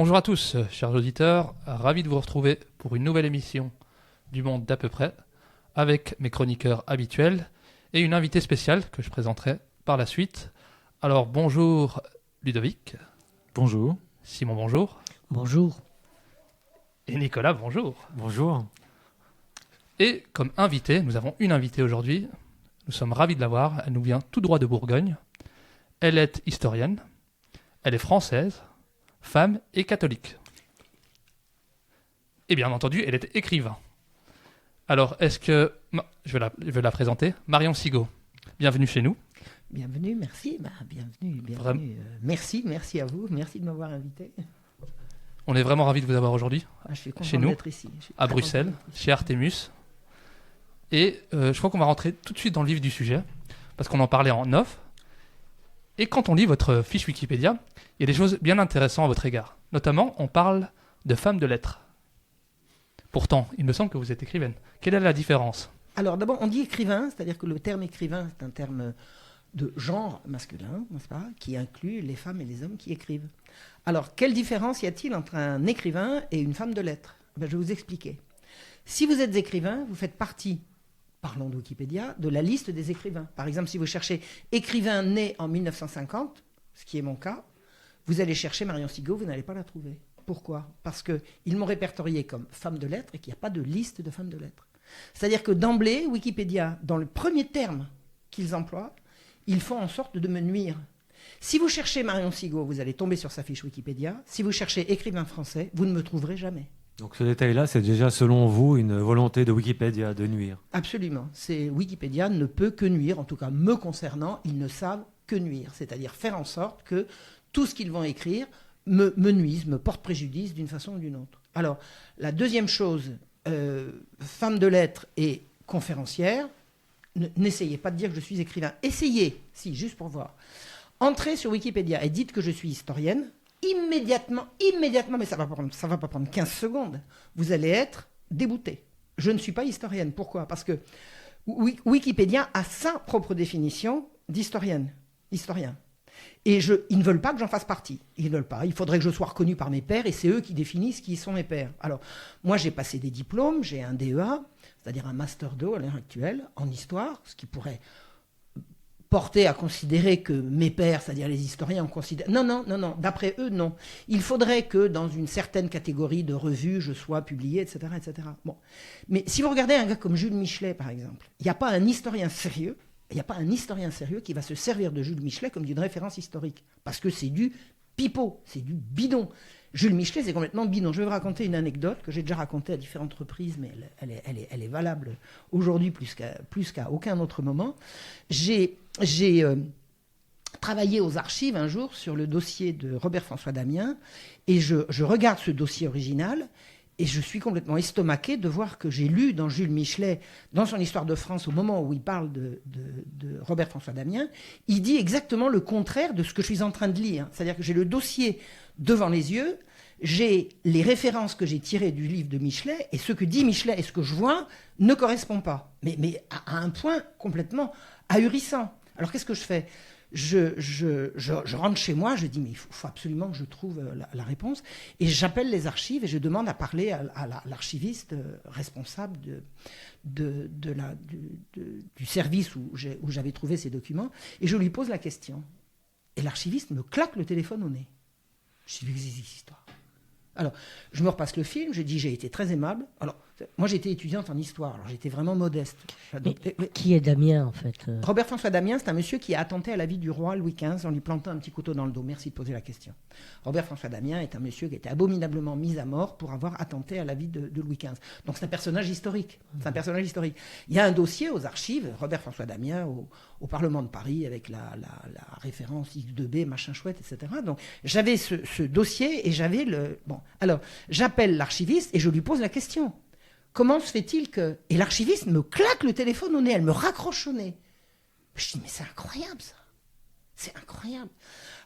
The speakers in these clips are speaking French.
Bonjour à tous, chers auditeurs, ravi de vous retrouver pour une nouvelle émission du Monde d'à peu près, avec mes chroniqueurs habituels et une invitée spéciale que je présenterai par la suite. Alors bonjour Ludovic. Bonjour. Simon, bonjour. Bonjour. Et Nicolas, bonjour. Bonjour. Et comme invité, nous avons une invitée aujourd'hui. Nous sommes ravis de la voir. Elle nous vient tout droit de Bourgogne. Elle est historienne. Elle est française, femme et catholique. Et bien entendu, elle est écrivain. Alors, est-ce que... Je vais la présenter. Marion Sigaud, bienvenue chez nous. Bienvenue, merci. Bienvenue. Merci à vous. Merci de m'avoir invité. On est vraiment ravis de vous avoir aujourd'hui. Je suis content chez nous, d'être ici. à Bruxelles, chez Artemus. Et je crois qu'on va rentrer tout de suite dans le vif du sujet, parce qu'on en parlait en off. Et quand on lit votre fiche Wikipédia, il y a des choses bien intéressantes à votre égard. Notamment, on parle de femme de lettres. Pourtant, il me semble que vous êtes écrivaine. Quelle est la différence ? Alors d'abord, on dit écrivain, c'est-à-dire que le terme écrivain, c'est un terme de genre masculin, n'est-ce pas, qui inclut les femmes et les hommes qui écrivent. Alors, quelle différence y a-t-il entre un écrivain et une femme de lettres ? Je vais vous expliquer. Si vous êtes écrivain, vous faites partie, parlons de Wikipédia, de la liste des écrivains. Par exemple, si vous cherchez écrivain né en 1950, ce qui est mon cas, vous allez chercher Marion Sigaud, vous n'allez pas la trouver. Pourquoi ? Parce qu'ils m'ont répertorié comme femme de lettres et qu'il n'y a pas de liste de femmes de lettres. C'est-à-dire que d'emblée, Wikipédia, dans le premier terme qu'ils emploient, ils font en sorte de me nuire. Si vous cherchez Marion Sigaud, vous allez tomber sur sa fiche Wikipédia. Si vous cherchez écrivain français, vous ne me trouverez jamais. Donc ce détail-là, c'est déjà selon vous une volonté de Wikipédia de nuire. Absolument. Wikipédia ne peut que nuire, en tout cas me concernant, ils ne savent que nuire. C'est-à-dire faire en sorte que tout ce qu'ils vont écrire me nuise, me porte préjudice d'une façon ou d'une autre. Alors, la deuxième chose, femme de lettres et conférencière, n'essayez pas de dire que je suis écrivain. Essayez, si, juste pour voir. Entrez sur Wikipédia et dites que je suis historienne. Immédiatement, mais ça va pas prendre 15 secondes, vous allez être débouté. Je ne suis pas historienne. Pourquoi ? Parce que Wikipédia a sa propre définition historien. Et ils ne veulent pas que j'en fasse partie. Ils ne veulent pas. Il faudrait que je sois reconnu par mes pairs et c'est eux qui définissent qui sont mes pairs. Alors, moi, j'ai passé des diplômes, j'ai un DEA, c'est-à-dire un Master 2 à l'heure actuelle, en histoire, ce qui pourrait porter à considérer que mes pairs, c'est-à-dire les historiens, on considère... Non, d'après eux, non. Il faudrait que dans une certaine catégorie de revues, je sois publié, etc., etc. Bon. Mais si vous regardez un gars comme Jules Michelet, par exemple, il n'y a pas un historien sérieux qui va se servir de Jules Michelet comme d'une référence historique. Parce que c'est du pipeau, c'est du bidon. Jules Michelet, c'est complètement bidon. Je vais vous raconter une anecdote que j'ai déjà racontée à différentes reprises, mais elle est valable aujourd'hui plus qu'à aucun autre moment. J'ai travaillé aux archives un jour sur le dossier de Robert-François Damien, et je regarde ce dossier original, et je suis complètement estomaqué de voir que j'ai lu dans Jules Michelet, dans son Histoire de France, au moment où il parle de Robert-François Damien, il dit exactement le contraire de ce que je suis en train de lire. C'est-à-dire que j'ai le dossier devant les yeux, j'ai les références que j'ai tirées du livre de Michelet, et ce que dit Michelet et ce que je vois ne correspond pas. Mais à un point complètement ahurissant. Alors qu'est-ce que je fais ? Je rentre chez moi, je dis mais il faut absolument que je trouve la réponse, et j'appelle les archives et je demande à parler à l'archiviste responsable du service où j'avais trouvé ces documents, et je lui pose la question. Et l'archiviste me claque le téléphone au nez. Je dis, qu'est-ce que c'est cette histoire ? Alors, je me repasse le film, je dis, j'ai été très aimable. Alors, moi, j'étais étudiante en histoire, alors j'étais vraiment modeste. Mais qui est Damien, en fait Robert-François Damien, c'est un monsieur qui a attenté à la vie du roi Louis XV en lui plantant un petit couteau dans le dos. Merci de poser la question. Robert-François Damien est un monsieur qui a été abominablement mis à mort pour avoir attenté à la vie de Louis XV. Donc, c'est un personnage historique. Il y a un dossier aux archives, Robert-François Damien, au Parlement de Paris, avec la référence X2B, machin chouette, etc. Donc, j'avais ce dossier et j'avais le... Bon, alors, j'appelle l'archiviste et je lui pose la question. Comment se fait-il que... Et l'archiviste me claque le téléphone au nez, elle me raccroche au nez. Je dis, mais c'est incroyable ça. C'est incroyable.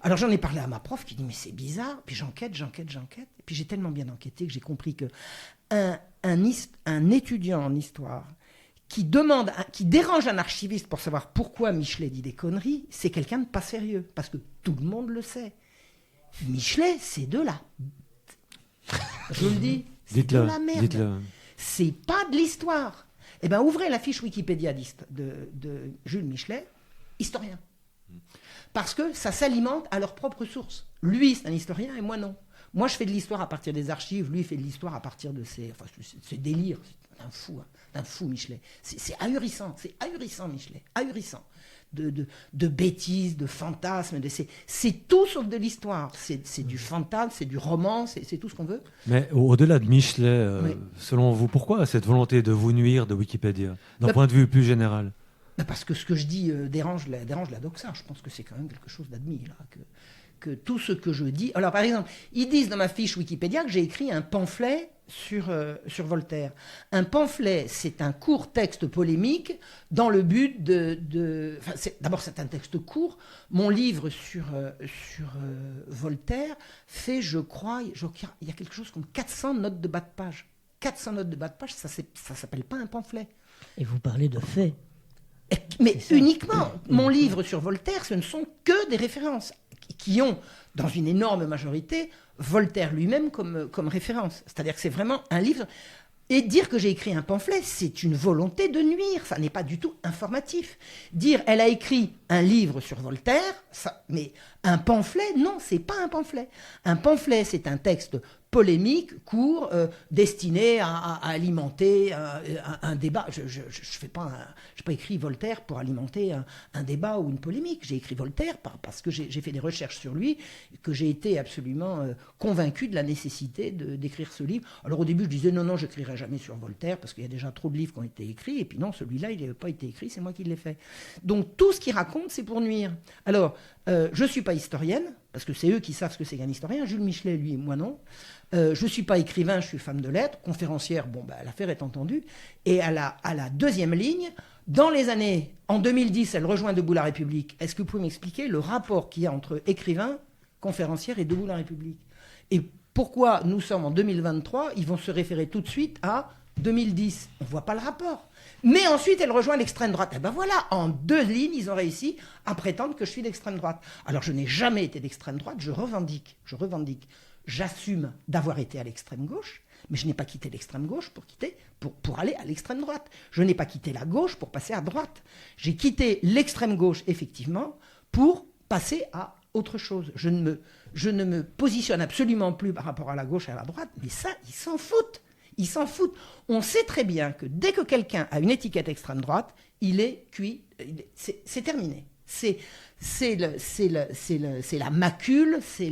Alors j'en ai parlé à ma prof qui dit, mais c'est bizarre. Puis j'enquête. Et puis j'ai tellement bien enquêté que j'ai compris que un étudiant en histoire qui dérange un archiviste pour savoir pourquoi Michelet dit des conneries, c'est quelqu'un de pas sérieux. Parce que tout le monde le sait. Michelet, c'est de la Je vous le dis, c'est de Dites-le, la merde. dites-le. C'est pas de l'histoire. Eh bien, ouvrez la fiche Wikipédia de Jules Michelet, historien. Parce que ça s'alimente à leur propre source. Lui, c'est un historien et moi, non. Moi, je fais de l'histoire à partir des archives. Lui, il fait de l'histoire à partir de ses délires. C'est un fou, Michelet. C'est ahurissant, Michelet. Ahurissant. De bêtises, de fantasmes. C'est tout sauf de l'histoire. C'est du fantasme, c'est du roman, c'est tout ce qu'on veut. Mais au-delà de Michelet, Oui. selon vous, pourquoi cette volonté de vous nuire de Wikipédia, d'un Bah, point de vue plus général? Parce que ce que je dis dérange la doxa. Je pense que c'est quand même quelque chose d'admis, là. Que tout ce que je dis... Alors, par exemple, ils disent dans ma fiche Wikipédia que j'ai écrit un pamphlet sur Voltaire. Un pamphlet, c'est un court texte polémique dans le but d'abord, c'est un texte court. Mon livre sur Voltaire fait, je crois, il y a quelque chose comme 400 notes de bas de page. 400 notes de bas de page, ça s'appelle pas un pamphlet. Et vous parlez de faits. Mais uniquement, mon livre sur Voltaire, ce ne sont que des références qui ont, dans une énorme majorité, Voltaire lui-même comme référence. C'est-à-dire que c'est vraiment un livre... Et dire que j'ai écrit un pamphlet, c'est une volonté de nuire, ça n'est pas du tout informatif. Dire elle a écrit un livre sur Voltaire, mais un pamphlet, non, c'est pas un pamphlet. Un pamphlet, c'est un texte polémique, court, destiné à alimenter un débat. Je n'ai pas écrit Voltaire pour alimenter un débat ou une polémique. J'ai écrit Voltaire parce que j'ai fait des recherches sur lui, que j'ai été absolument convaincu de la nécessité d'écrire ce livre. Alors au début, je disais non, je n'écrirai jamais sur Voltaire parce qu'il y a déjà trop de livres qui ont été écrits. Et puis non, celui-là, il n'a pas été écrit, c'est moi qui l'ai fait. Donc tout ce qu'il raconte, c'est pour nuire. Alors, je ne suis pas historienne, parce que c'est eux qui savent ce que c'est qu'un historien. Jules Michelet, lui, moi non. Je ne suis pas écrivain, je suis femme de lettres, conférencière, l'affaire est entendue. Et à la deuxième ligne, en 2010, elle rejoint Debout la République. Est-ce que vous pouvez m'expliquer le rapport qu'il y a entre écrivain, conférencière et Debout la République? Et pourquoi nous sommes en 2023, ils vont se référer tout de suite à 2010? On ne voit pas le rapport. Mais ensuite, elle rejoint l'extrême droite. Et ben voilà, en 2 lignes, ils ont réussi à prétendre que je suis d'extrême droite. Alors, je n'ai jamais été d'extrême droite, je revendique. J'assume d'avoir été à l'extrême gauche, mais je n'ai pas quitté l'extrême gauche pour aller à l'extrême droite. Je n'ai pas quitté la gauche pour passer à droite. J'ai quitté l'extrême gauche, effectivement, pour passer à autre chose. Je ne me positionne absolument plus par rapport à la gauche et à la droite, mais ça, ils s'en foutent. Ils s'en foutent. On sait très bien que dès que quelqu'un a une étiquette extrême droite, il est cuit. C'est terminé. C'est la macule. Et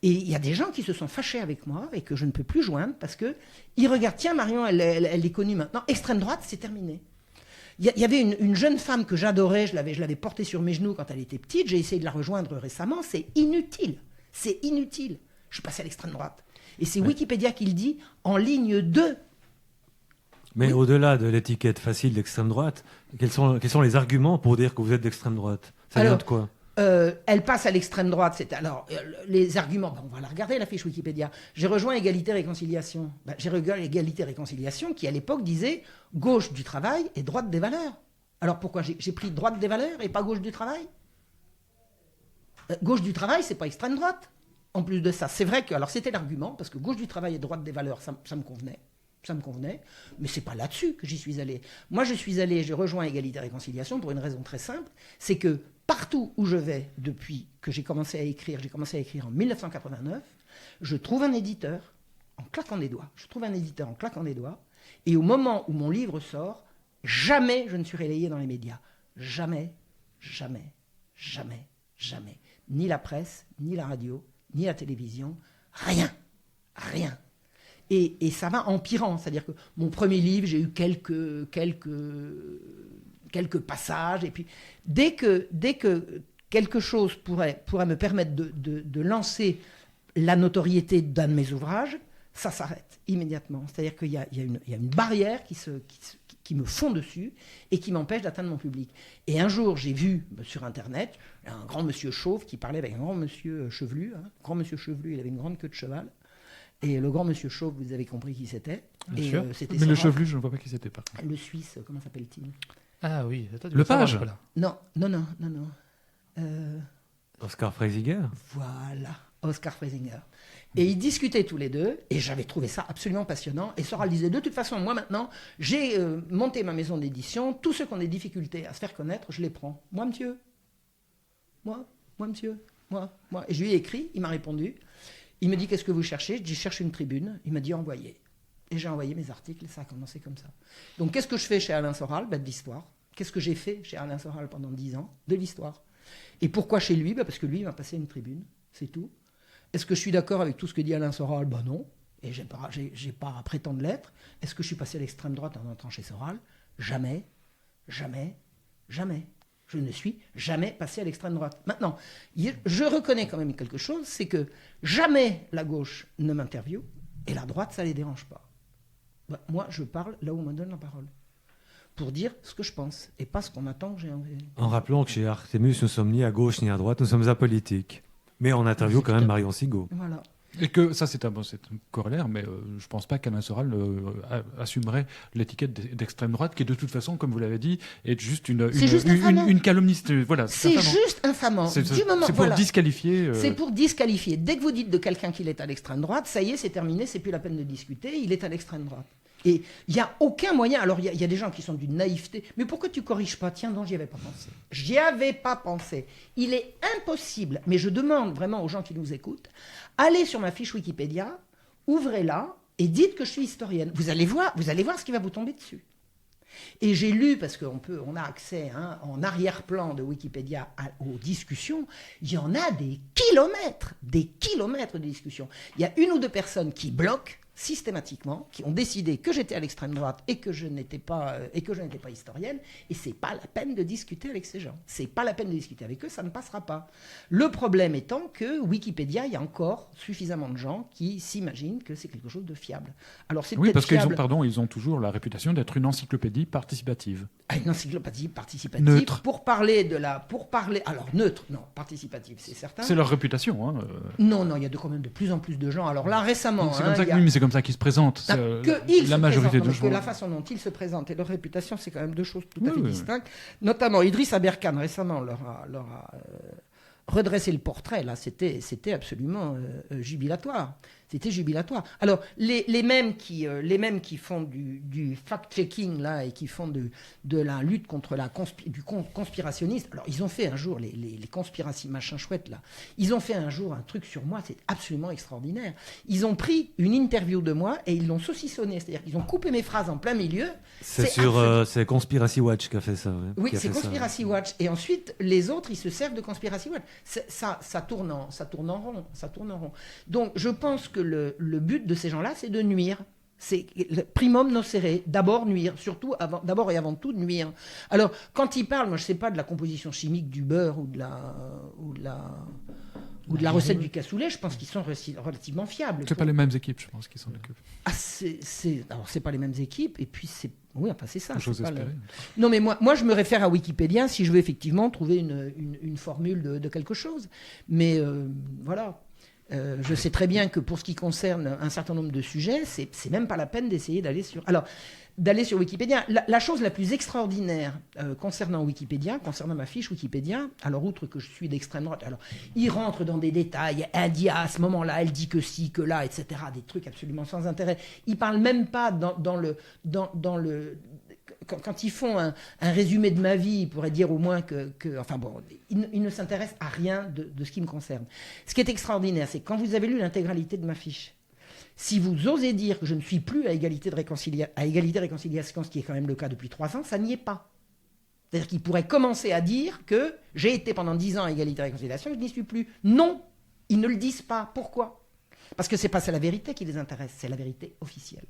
il y a des gens qui se sont fâchés avec moi et que je ne peux plus joindre parce qu'ils regardent, tiens, Marion, elle est connue maintenant. Extrême droite, c'est terminé. Il y avait une jeune femme que j'adorais, je l'avais portée sur mes genoux quand elle était petite. J'ai essayé de la rejoindre récemment. C'est inutile. Je suis passé à l'extrême droite. Et c'est Wikipédia qui le dit en ligne 2. Mais Oui. au-delà de l'étiquette facile d'extrême droite, quels sont les arguments pour dire que vous êtes d'extrême droite? Ça vient de quoi? Elle passe à l'extrême droite. Les arguments, on va la regarder, la fiche Wikipédia. J'ai rejoint Égalité-Réconciliation. J'ai rejoint Égalité-Réconciliation qui, à l'époque, disait gauche du travail et droite des valeurs. Alors pourquoi j'ai pris droite des valeurs et pas gauche du travail? Gauche du travail, c'est pas extrême droite. En plus de ça, c'est vrai que, alors c'était l'argument, parce que gauche du travail et droite des valeurs, ça me convenait, mais c'est pas là-dessus que j'y suis allé. Moi, j'ai rejoint Égalité-Réconciliation pour une raison très simple, c'est que partout où je vais, depuis que j'ai commencé à écrire en 1989, je trouve un éditeur en claquant des doigts. Et au moment où mon livre sort, jamais je ne suis relayé dans les médias. Jamais. Ni la presse, ni la radio, ni la télévision, rien. Et ça va empirant, c'est-à-dire que mon premier livre, j'ai eu quelques passages, et puis dès que quelque chose pourrait me permettre de lancer la notoriété d'un de mes ouvrages, ça s'arrête immédiatement. C'est-à-dire qu'il y a une barrière qui me fond dessus et qui m'empêche d'atteindre mon public. Et un jour, j'ai vu sur Internet un grand monsieur chauve qui parlait avec un grand monsieur chevelu. Grand monsieur chevelu, il avait une grande queue de cheval. Et le grand monsieur chauve, vous avez compris qui c'était. Bien sûr. C'était Mais le Sarah. chevelu, je ne vois pas qui c'était, par contre. Le Suisse, comment s'appelle-t-il? Ah oui. Le page. Non. Oscar Freisiger? Voilà. Oscar Freisinger. Et ils discutaient tous les deux, et j'avais trouvé ça absolument passionnant. Et Soral disait, de toute façon, moi maintenant, j'ai monté ma maison d'édition, tous ceux qui ont des difficultés à se faire connaître, je les prends. Moi, monsieur. Moi, monsieur. Moi. Et je lui ai écrit, il m'a répondu. Il me dit, qu'est-ce que vous cherchez ? Je dis, je cherche une tribune. Il m'a dit, envoyez. Et j'ai envoyé mes articles, et ça a commencé comme ça. Donc, qu'est-ce que je fais chez Alain Soral ? De l'histoire. Qu'est-ce que j'ai fait chez Alain Soral pendant 10 ans ? De l'histoire. Et pourquoi chez lui ? Parce que lui, il m'a passé une tribune. C'est tout. Est-ce que je suis d'accord avec tout ce que dit Alain Soral ? Non. Et j'ai pas à prétendre l'être. Est-ce que je suis passé à l'extrême droite en entrant chez Soral ? Jamais. Je ne suis jamais passé à l'extrême droite. Maintenant, je reconnais quand même quelque chose, c'est que jamais la gauche ne m'interviewe et la droite, ça ne les dérange pas. Moi, je parle là où on me donne la parole. Pour dire ce que je pense et pas ce qu'on attend que j'ai envie. En rappelant que chez Artemus, nous sommes ni à gauche ni à droite, nous sommes apolitiques. Mais on interviewe quand même Marion Sigaud. Voilà. Et que ça, c'est un corollaire, mais je ne pense pas qu'Alain Soral assumerait l'étiquette d'extrême droite, qui est de toute façon, comme vous l'avez dit, est juste une calomniste. Voilà, c'est juste infamant. C'est pour disqualifier. C'est pour disqualifier. Dès que vous dites de quelqu'un qu'il est à l'extrême droite, ça y est, c'est terminé, c'est plus la peine de discuter, il est à l'extrême droite. Et il n'y a aucun moyen. Alors, il y a des gens qui sont d'une naïveté. Mais pourquoi tu ne corriges pas ? Tiens, non, j'y avais pas pensé. J'y avais pas pensé. Il est impossible, mais je demande vraiment aux gens qui nous écoutent, allez sur ma fiche Wikipédia, ouvrez-la et dites que je suis historienne. Vous allez voir ce qui va vous tomber dessus. Et j'ai lu, parce qu'on a accès en arrière-plan de Wikipédia aux discussions, il y en a des kilomètres de discussions. Il y a une ou deux personnes qui bloquent systématiquement, qui ont décidé que j'étais à l'extrême droite et que je n'étais pas historienne, et c'est pas la peine de discuter avec ces gens. C'est pas la peine de discuter avec eux, ça ne passera pas. Le problème étant que Wikipédia, il y a encore suffisamment de gens qui s'imaginent que c'est quelque chose de fiable. Alors c'est oui, parce fiable... ils ont toujours la réputation d'être une encyclopédie participative. Une encyclopédie participative. Neutre. Alors neutre, non, participative, c'est certain. C'est leur réputation. Non, il y a quand même de plus en plus de gens. Alors là, récemment... C'est comme ça qu'ils se présentent. La majorité de gens. La façon dont ils se présentent et leur réputation, c'est quand même deux choses tout à fait distinctes. Notamment, Idriss Aberkan, récemment, leur a redressé le portrait. Là, c'était absolument jubilatoire. C'était jubilatoire. Alors, les mêmes qui font du fact-checking là, et qui font de la lutte contre du conspirationniste, alors ils ont fait un jour, les conspiracies machin chouette là, ils ont fait un jour un truc sur moi, c'est absolument extraordinaire. Ils ont pris une interview de moi et ils l'ont saucissonnée, c'est-à-dire qu'ils ont coupé mes phrases en plein milieu. C'est Conspiracy Watch qui a fait ça. Ouais. Oui, c'est Conspiracy Watch. Et ensuite, les autres, ils se servent de Conspiracy Watch. Ça tourne en rond. Donc, je pense que le but de ces gens-là, c'est de nuire. C'est primum nocere, d'abord nuire, d'abord et avant tout nuire. Alors, quand ils parlent, moi je ne sais pas de la composition chimique du beurre ou de la recette du cassoulet, je pense qu'ils sont relativement fiables. C'est pas les mêmes équipes, je pense, qui s'en occupent. Alors, c'est pas les mêmes équipes, et puis c'est ça. Espérer. Non, mais moi, je me réfère à Wikipédia si je veux effectivement trouver une formule de quelque chose. Mais voilà. Je sais très bien que pour ce qui concerne un certain nombre de sujets, c'est même pas la peine d'essayer d'aller sur Wikipédia. La chose la plus extraordinaire concernant Wikipédia, concernant ma fiche Wikipédia, alors outre que je suis d'extrême droite, alors il rentre dans des détails, elle dit à ce moment-là, elle dit que si, que là, etc., des trucs absolument sans intérêt. Il parle même pas dans le quand ils font un résumé de ma vie, ils pourraient dire au moins ils ne s'intéressent à rien de ce qui me concerne. Ce qui est extraordinaire, c'est que quand vous avez lu l'intégralité de ma fiche, si vous osez dire que je ne suis plus à égalité de réconciliation, ce qui est quand même le cas depuis 3 ans, ça n'y est pas. C'est-à-dire qu'ils pourraient commencer à dire que j'ai été pendant 10 ans à égalité de réconciliation, je n'y suis plus. Non, ils ne le disent pas. Pourquoi ? Parce que c'est la vérité qui les intéresse, c'est la vérité officielle.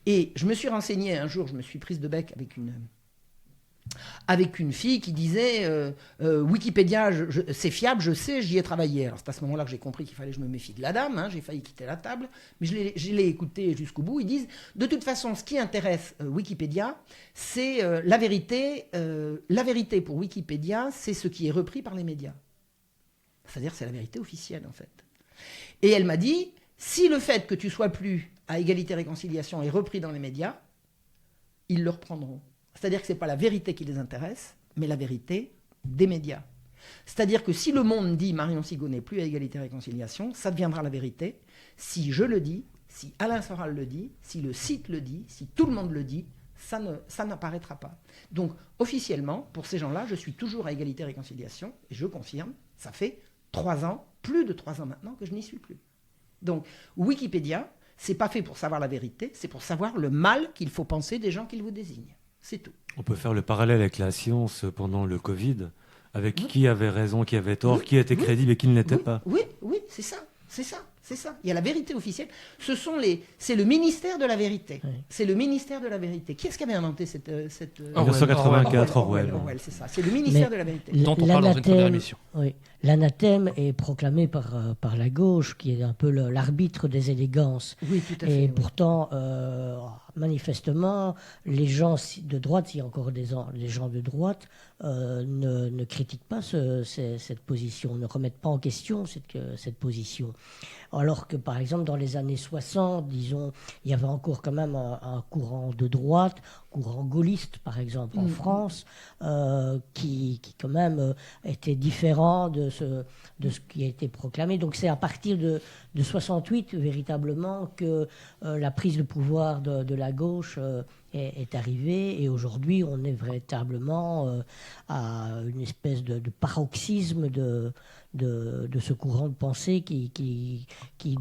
Et je me suis renseigné un jour, je me suis prise de bec avec une fille qui disait Wikipédia, c'est fiable, je sais, j'y ai travaillé. Alors c'est à ce moment-là que j'ai compris qu'il fallait que je me méfie de la dame, j'ai failli quitter la table, mais je l'ai écouté jusqu'au bout. Ils disent, de toute façon, ce qui intéresse Wikipédia, c'est la vérité. La vérité pour Wikipédia, c'est ce qui est repris par les médias. C'est-à-dire c'est la vérité officielle, en fait. Et elle m'a dit, si le fait que tu sois plus à égalité-réconciliation est repris dans les médias, ils le reprendront. C'est-à-dire que ce n'est pas la vérité qui les intéresse, mais la vérité des médias. C'est-à-dire que si le monde dit Marion Sigaud n'est plus à égalité et réconciliation, ça deviendra la vérité. Si je le dis, si Alain Soral le dit, si le site le dit, si tout le monde le dit, ça n'apparaîtra pas. Donc, officiellement, pour ces gens-là, je suis toujours à égalité et réconciliation, et je confirme, ça fait 3 ans, plus de 3 ans maintenant, que je n'y suis plus. Donc, Wikipédia, c'est pas fait pour savoir la vérité, c'est pour savoir le mal qu'il faut penser des gens qu'il vous désigne. C'est tout. On peut faire le parallèle avec la science pendant le Covid, avec qui avait raison, qui avait tort, qui était crédible et qui ne l'était pas. Oui, c'est ça. Il y a la vérité officielle. C'est le ministère de la vérité. Oui. C'est le ministère de la vérité. Qui est-ce qui avait inventé cette 1984, Orwell. Orwell, c'est ça. C'est le ministère de la vérité. Dont on parle dans une première émission. Oui. L'anathème est proclamé par la gauche, qui est un peu l'arbitre des élégances. Oui, tout à fait. Et pourtant, manifestement, les gens de droite, s'il y a encore des gens de droite, ne critiquent pas cette position, ne remettent pas en question cette position. Alors que, par exemple, dans les années 60, disons, il y avait encore quand même un courant de droite, courant gaulliste, par exemple, en France, qui quand même était différent de ce qui a été proclamé. Donc c'est à partir de 68, véritablement, que la prise de pouvoir de la gauche est arrivée. Et aujourd'hui, on est véritablement à une espèce de paroxysme de ce courant de pensée qui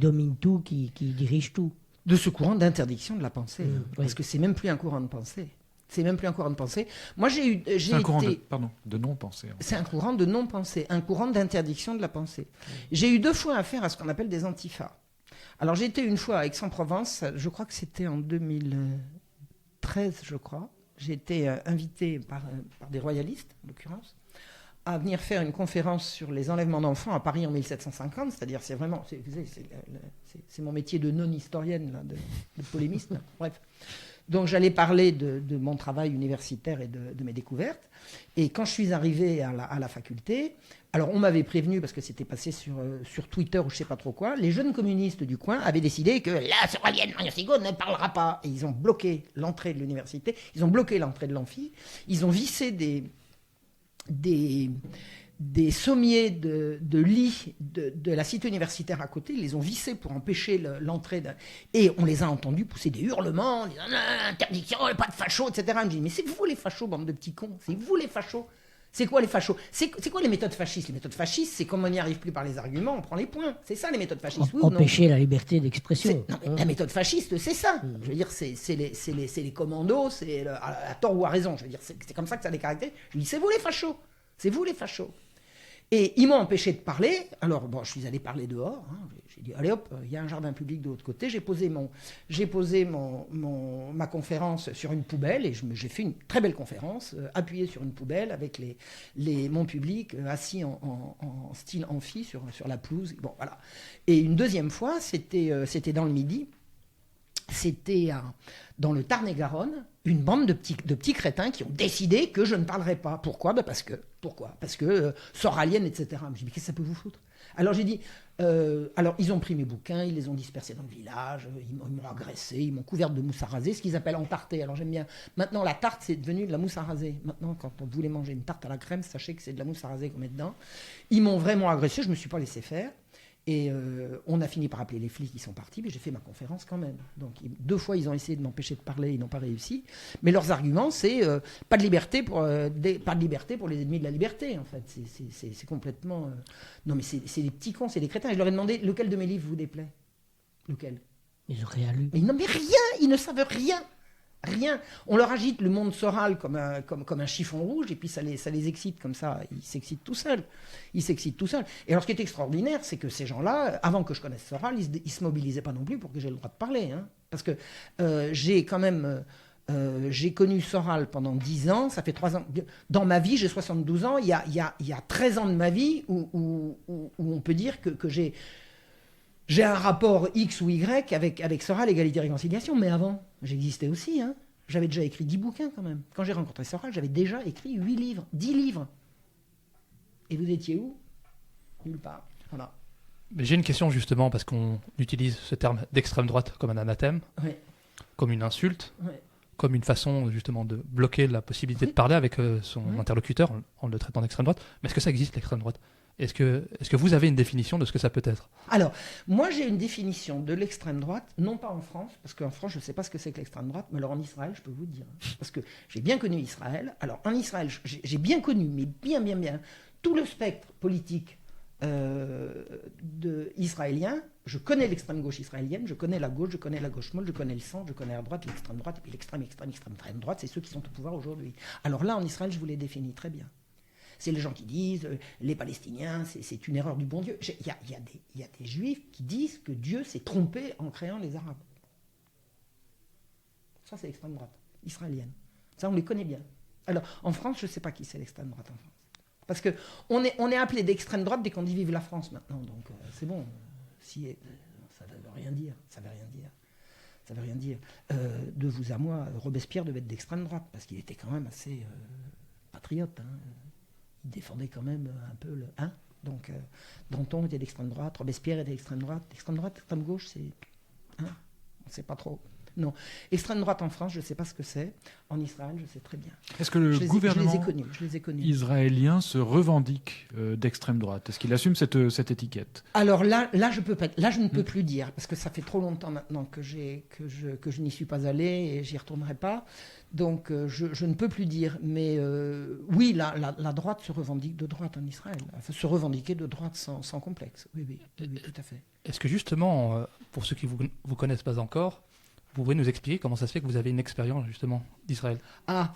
domine tout, qui dirige tout. De ce courant d'interdiction de la pensée. Parce que c'est même plus un courant de pensée. Moi, c'est un courant de non-pensée. C'est un courant de non-pensée, un courant d'interdiction de la pensée. J'ai eu 2 fois affaire à ce qu'on appelle des antifas. Alors, j'ai été une fois à Aix-en-Provence, je crois que c'était en 2013, je crois. J'ai été invité par des royalistes, en l'occurrence, à venir faire une conférence sur les enlèvements d'enfants à Paris en 1750, c'est-à-dire c'est mon métier de non-historienne, là, de polémiste, là. Bref. Donc j'allais parler de mon travail universitaire et de mes découvertes, et quand je suis arrivé à la faculté, alors on m'avait prévenu, parce que c'était passé sur Twitter ou je sais pas trop quoi, les jeunes communistes du coin avaient décidé que la soralienne Marion Sigaud ne parlera pas, et ils ont bloqué l'entrée de l'université, ils ont bloqué l'entrée de l'amphi, ils ont vissé des sommiers de lits de la cité universitaire à côté, ils les ont vissés pour empêcher l'entrée. Et on les a entendus pousser des hurlements, en disant interdiction, pas de fachos, etc. Je me dis, mais c'est vous les fachos, bande de petits cons, c'est vous les fachos. C'est quoi les fachos ? C'est quoi les méthodes fascistes ? Les méthodes fascistes, c'est comme on n'y arrive plus par les arguments, on prend les points. C'est ça les méthodes fascistes. Oui, empêcher la liberté d'expression. La méthode fasciste, c'est ça. Je veux dire, c'est les commandos, c'est à tort ou à raison. Je veux dire, c'est comme ça que ça les caractérise. Je dis, c'est vous les fachos. C'est vous les fachos. Et ils m'ont empêché de parler. Alors, bon, je suis allé parler dehors. J'ai dit, allez hop, il y a un jardin public de l'autre côté. J'ai posé ma conférence sur une poubelle et j'ai fait une très belle conférence, appuyée sur une poubelle avec mon public assis en style amphi sur la pelouse. Bon, voilà. Et une deuxième fois, c'était dans le Midi. C'était dans le Tarn-et-Garonne, une bande de petits crétins qui ont décidé que je ne parlerais pas. Pourquoi ? Parce que soralienne, etc. Je me dis, mais qu'est-ce que ça peut vous foutre ? Alors j'ai dit, alors ils ont pris mes bouquins, ils les ont dispersés dans le village, ils m'ont agressé, ils m'ont couvert de mousse à raser, ce qu'ils appellent entarté. Alors j'aime bien. Maintenant, la tarte, c'est devenu de la mousse à raser. Maintenant, quand on voulait manger une tarte à la crème, sachez que c'est de la mousse à raser qu'on met dedans. Ils m'ont vraiment agressé, je ne me suis pas laissé faire. Et on a fini par appeler les flics, ils sont partis, mais j'ai fait ma conférence quand même. Donc 2 fois, ils ont essayé de m'empêcher de parler, ils n'ont pas réussi. Mais leurs arguments, c'est pas de liberté pour les ennemis de la liberté, en fait. C'est complètement... Non, mais c'est des petits cons, c'est des crétins. Et je leur ai demandé, lequel de mes livres vous déplaît ? Lequel ? Ils n'ont rien lu. Mais non, mais rien, ils ne savent rien. Rien. On leur agite le monde soral comme un chiffon rouge et puis ça les excite comme ça. Ils s'excitent tout seuls. Et alors ce qui est extraordinaire, c'est que ces gens-là, avant que je connaisse Soral, ils se mobilisaient pas non plus pour que j'ai le droit de parler. Hein. Parce que j'ai connu Soral pendant 10 ans, ça fait 3 ans. Dans ma vie, j'ai 72 ans. Il y a 13 ans de ma vie où on peut dire que j'ai un rapport X ou Y avec Soral, égalité et réconciliation, mais avant, j'existais aussi. Hein. J'avais déjà écrit 10 bouquins quand même. Quand j'ai rencontré Soral, j'avais déjà écrit 8 livres, 10 livres. Et vous étiez où ? Nulle part. Voilà. Mais j'ai une question justement, parce qu'on utilise ce terme d'extrême droite comme un anathème, Ouais. comme une insulte. Ouais. comme une façon justement de bloquer la possibilité de parler avec son interlocuteur en le traitant d'extrême droite. Mais est-ce que ça existe, l'extrême droite ? Est-ce que vous avez une définition de ce que ça peut être ? Alors, moi j'ai une définition de l'extrême droite, non pas en France, parce qu'en France je ne sais pas ce que c'est que l'extrême droite, mais alors en Israël je peux vous le dire. Parce que j'ai bien connu Israël. Alors en Israël, j'ai bien connu, mais bien, tout le spectre politique israélien. Je connais l'extrême gauche israélienne, je connais la gauche molle, je connais le centre, je connais la droite, l'extrême droite, et puis l'extrême droite, c'est ceux qui sont au pouvoir aujourd'hui. Alors là, en Israël, je vous l'ai défini très bien. C'est les gens qui disent les Palestiniens, c'est une erreur du bon Dieu. Il y a des Juifs qui disent que Dieu s'est trompé en créant les Arabes. Ça, c'est l'extrême droite israélienne. Ça, on les connaît bien. Alors, en France, je ne sais pas qui c'est l'extrême droite en France. Parce qu'on est appelé d'extrême droite dès qu'on dit vive la France maintenant. Donc, c'est bon. Ça ne veut rien dire. Ça veut rien dire. De vous à moi, Robespierre devait être d'extrême droite, parce qu'il était quand même assez patriote. Hein. Il défendait quand même un peu le... Hein. Donc, Danton était d'extrême droite, Robespierre était d'extrême droite. Extrême droite, extrême gauche, c'est... Hein, on ne sait pas trop. Non. Extrême droite en France, je ne sais pas ce que c'est. En Israël, je sais très bien. Est-ce que le gouvernement je les ai connus. israélien se revendique d'extrême droite ? Est-ce qu'il assume cette étiquette ? Alors là, je ne peux plus dire, parce que ça fait trop longtemps maintenant que je n'y suis pas allé et j'y retournerai pas. Donc je ne peux plus dire. Mais oui, la droite se revendique de droite en Israël. Enfin, se revendiquer de droite sans complexe. Oui, tout à fait. Est-ce que justement, pour ceux qui vous connaissent pas encore, vous pouvez nous expliquer comment ça se fait que vous avez une expérience justement d'Israël ? Ah,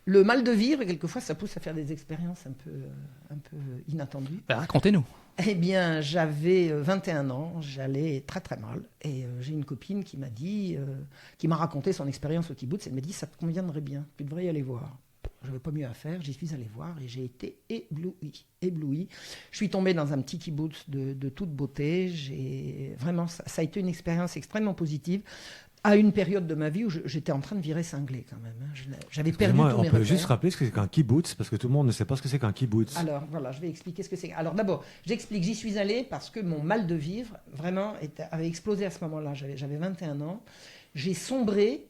le mal de vivre, quelquefois, ça pousse à faire des expériences un peu inattendues. Racontez-nous. Eh bien, j'avais 21 ans, j'allais très très mal, et j'ai une copine qui m'a raconté son expérience au kibbutz. Elle m'a dit, ça te conviendrait bien, tu devrais y aller voir. J'avais pas mieux à faire, j'y suis allé voir et j'ai été ébloui. Je suis tombé dans un petit kibbutz de toute beauté. Vraiment, ça a été une expérience extrêmement positive. À une période de ma vie où j'étais en train de virer cinglé quand même. J'avais perdu tous mes repères. On peut juste rappeler ce que c'est qu'un kibbutz, parce que tout le monde ne sait pas ce que c'est qu'un kibbutz. Alors voilà, je vais expliquer ce que c'est. Alors d'abord, j'explique, j'y suis allé parce que mon mal de vivre, vraiment, avait explosé à ce moment-là. J'avais 21 ans. J'ai sombré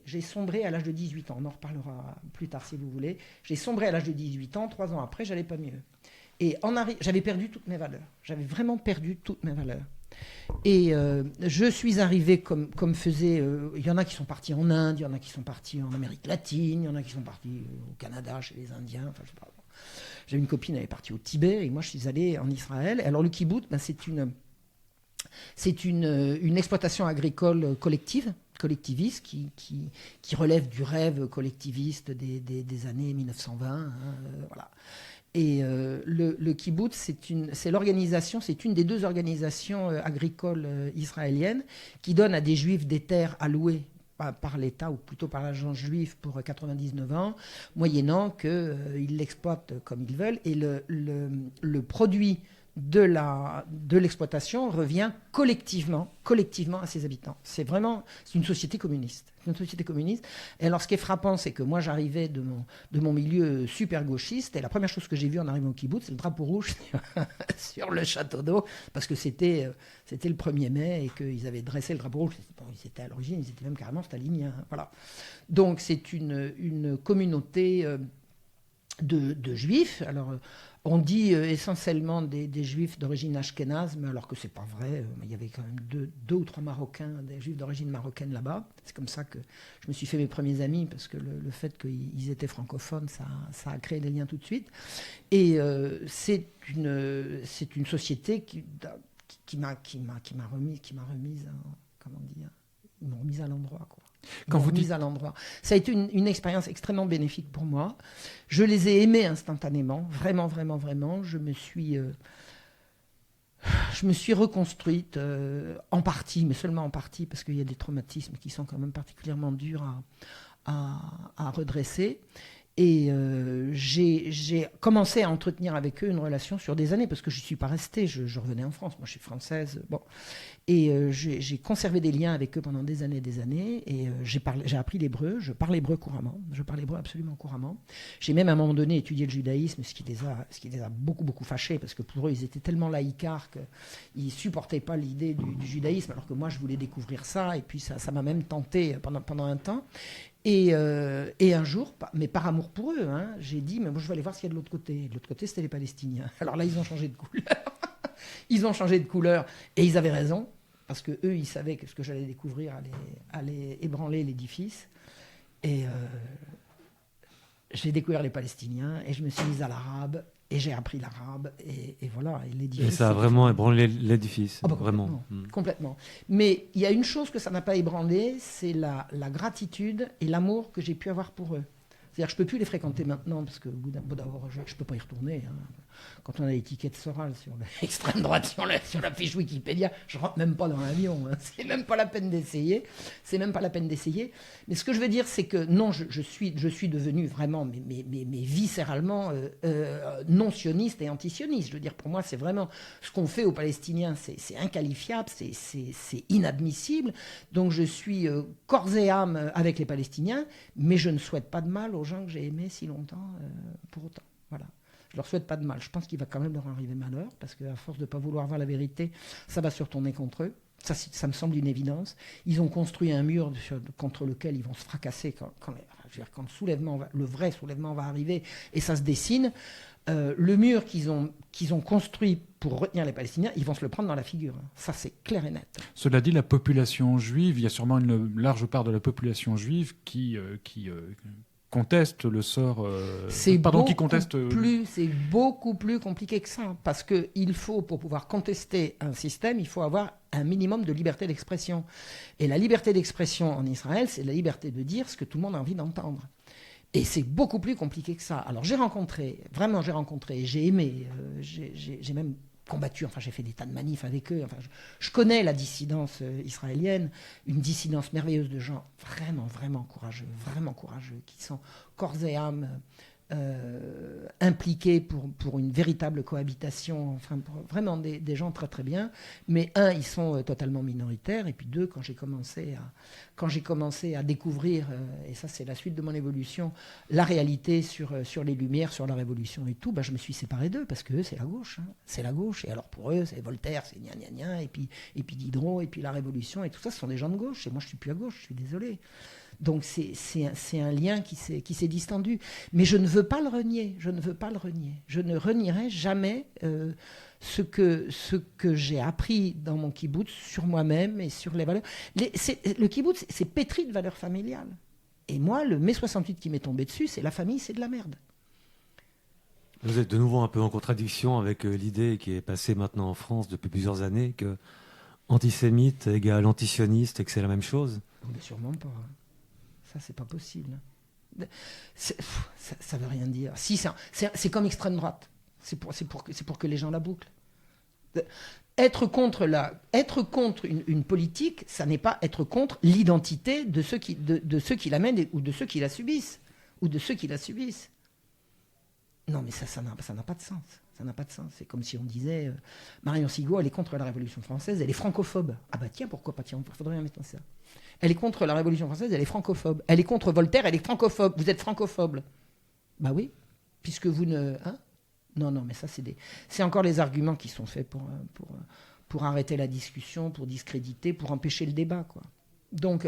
à l'âge de 18 ans. On en reparlera plus tard si vous voulez. J'ai sombré à l'âge de 18 ans. 3 ans après, j'allais pas mieux. Et j'avais perdu toutes mes valeurs. J'avais vraiment perdu toutes mes valeurs. Et je suis arrivé comme faisait... Il y en a qui sont partis en Inde, il y en a qui sont partis en Amérique latine, il y en a qui sont partis au Canada, chez les Indiens. Enfin, je sais pas. J'avais une copine, elle est partie au Tibet, et moi, je suis allé en Israël. Alors, le kibbutz, c'est une exploitation agricole collectiviste qui relève du rêve collectiviste des années 1920. Hein, voilà. Et le kibbutz, c'est l'organisation, c'est une des 2 organisations agricoles israéliennes qui donne à des juifs des terres allouées par l'État, ou plutôt par l'agence juive pour 99 ans, moyennant qu'ils l'exploitent comme ils veulent. Et le produit de l'exploitation revient collectivement à ses habitants. C'est une société communiste. Et alors, ce qui est frappant, c'est que moi, j'arrivais de mon milieu super gauchiste, et la première chose que j'ai vue en arrivant au kibbutz, c'est le drapeau rouge sur le château d'eau, parce que c'était le 1er mai, et qu'ils avaient dressé le drapeau rouge. À l'origine, ils étaient même carrément staliniens. Voilà. Donc, c'est une communauté de juifs. Alors, on dit essentiellement des juifs d'origine ashkénaze, mais alors que c'est pas vrai. Il y avait quand même 2 ou 3 Marocains, des juifs d'origine marocaine là-bas. C'est comme ça que je me suis fait mes premiers amis, parce que le fait qu'ils étaient francophones, ça a créé des liens tout de suite. Et c'est une société qui m'a remise, comment dire, ils m'ont remise à l'endroit, quoi. À l'endroit. Ça a été une expérience extrêmement bénéfique pour moi. Je les ai aimés instantanément, vraiment. Je me suis reconstruite en partie, mais seulement en partie, parce qu'il y a des traumatismes qui sont quand même particulièrement durs à redresser. Et j'ai commencé à entretenir avec eux une relation sur des années, parce que je ne suis pas restée, je revenais en France, moi je suis française. Bon. Et j'ai conservé des liens avec eux pendant des années, et j'ai appris l'hébreu, je parle hébreu couramment, je parle hébreu absolument couramment. J'ai même à un moment donné étudié le judaïsme, ce qui les a beaucoup fâchés, parce que pour eux, ils étaient tellement laïcards qu'ils ne supportaient pas l'idée du judaïsme, alors que moi, je voulais découvrir ça, et puis ça m'a même tenté pendant un temps. Et un jour, mais par amour pour eux, hein, j'ai dit, mais moi je vais aller voir ce qu'il y a de l'autre côté. Et de l'autre côté, c'était les Palestiniens. Alors là, ils ont changé de couleur. Ils ont changé de couleur. Et ils avaient raison, parce qu'eux, ils savaient que ce que j'allais découvrir allait ébranler l'édifice. Et j'ai découvert les Palestiniens, et je me suis mise à l'arabe, et j'ai appris l'arabe, et voilà. Et ça a vraiment ébranlé l'édifice, bah, vraiment. Complètement. Mais il y a une chose que ça n'a pas ébranlé, c'est la gratitude et l'amour que j'ai pu avoir pour eux. C'est-à-dire que je ne peux plus les fréquenter maintenant, parce que d'abord, je ne peux pas y retourner. Hein. Quand on a l'étiquette Soral sur l'extrême droite, sur la fiche Wikipédia, je ne rentre même pas dans l'avion. Hein. C'est même pas la peine d'essayer. Mais ce que je veux dire, c'est que non, je suis devenu vraiment, mais viscéralement, non sioniste et anti-sioniste. Je veux dire, pour moi, c'est vraiment ce qu'on fait aux Palestiniens, c'est inqualifiable, c'est inadmissible. Donc je suis corps et âme avec les Palestiniens, mais je ne souhaite pas de mal aux gens que j'ai aimés si longtemps pour autant. Voilà. Je leur souhaite pas de mal. Je pense qu'il va quand même leur arriver malheur, parce qu'à force de ne pas vouloir voir la vérité, ça va se retourner contre eux. Ça me semble une évidence. Ils ont construit un mur contre lequel ils vont se fracasser quand le vrai soulèvement va arriver, et ça se dessine. Le mur qu'ils ont construit pour retenir les Palestiniens, ils vont se le prendre dans la figure. Ça, c'est clair et net. Cela dit, la population juive, il y a sûrement une large part de la population juive qui conteste le sort. C'est beaucoup plus compliqué que ça, parce que pour pouvoir contester un système, il faut avoir un minimum de liberté d'expression. Et la liberté d'expression en Israël, c'est la liberté de dire ce que tout le monde a envie d'entendre. Et c'est beaucoup plus compliqué que ça. Alors j'ai rencontré, j'ai aimé, j'ai même combattu, enfin j'ai fait des tas de manifs avec eux. Enfin, je connais la dissidence israélienne, une dissidence merveilleuse de gens vraiment courageux, qui sont corps et âme impliqués pour une véritable cohabitation, enfin vraiment des gens très très bien. Mais un, ils sont totalement minoritaires, et puis deux, quand j'ai commencé à découvrir, et ça c'est la suite de mon évolution, la réalité sur les Lumières, sur la Révolution et tout, je me suis séparé d'eux, parce que eux, c'est la gauche, hein. C'est la gauche, et alors pour eux c'est Voltaire, c'est gna gna gna, et puis Diderot, et puis la Révolution, et tout ça, ce sont des gens de gauche, et moi je suis plus à gauche, je suis désolé. Donc c'est un lien qui s'est distendu. Mais je ne veux pas le renier. Je ne renierai jamais ce que j'ai appris dans mon kibboutz sur moi-même et sur les valeurs. Le kibboutz, c'est pétri de valeurs familiales. Et moi, le mai 68 qui m'est tombé dessus, c'est la famille, c'est de la merde. Vous êtes de nouveau un peu en contradiction avec l'idée qui est passée maintenant en France depuis plusieurs années que antisémite égale antisioniste et que c'est la même chose. Non, mais sûrement pas. Ça, c'est pas possible. Ça veut rien dire. Si, c'est comme extrême droite. C'est pour que les gens la bouclent. Être contre une politique, ça n'est pas être contre l'identité de ceux qui l'amènent ou de ceux qui la subissent. Non, mais ça n'a pas de sens. Ça n'a pas de sens. C'est comme si on disait Marion Sigaud, elle est contre la Révolution française, elle est francophobe. Ah bah tiens, pourquoi pas, tiens, il faudrait bien mettre ça. Elle est contre la Révolution française, elle est francophobe. Elle est contre Voltaire, elle est francophobe. Vous êtes francophobe. Bah oui, puisque vous ne... Hein, non, mais ça, c'est encore les arguments qui sont faits pour arrêter la discussion, pour discréditer, pour empêcher le débat, quoi. Donc,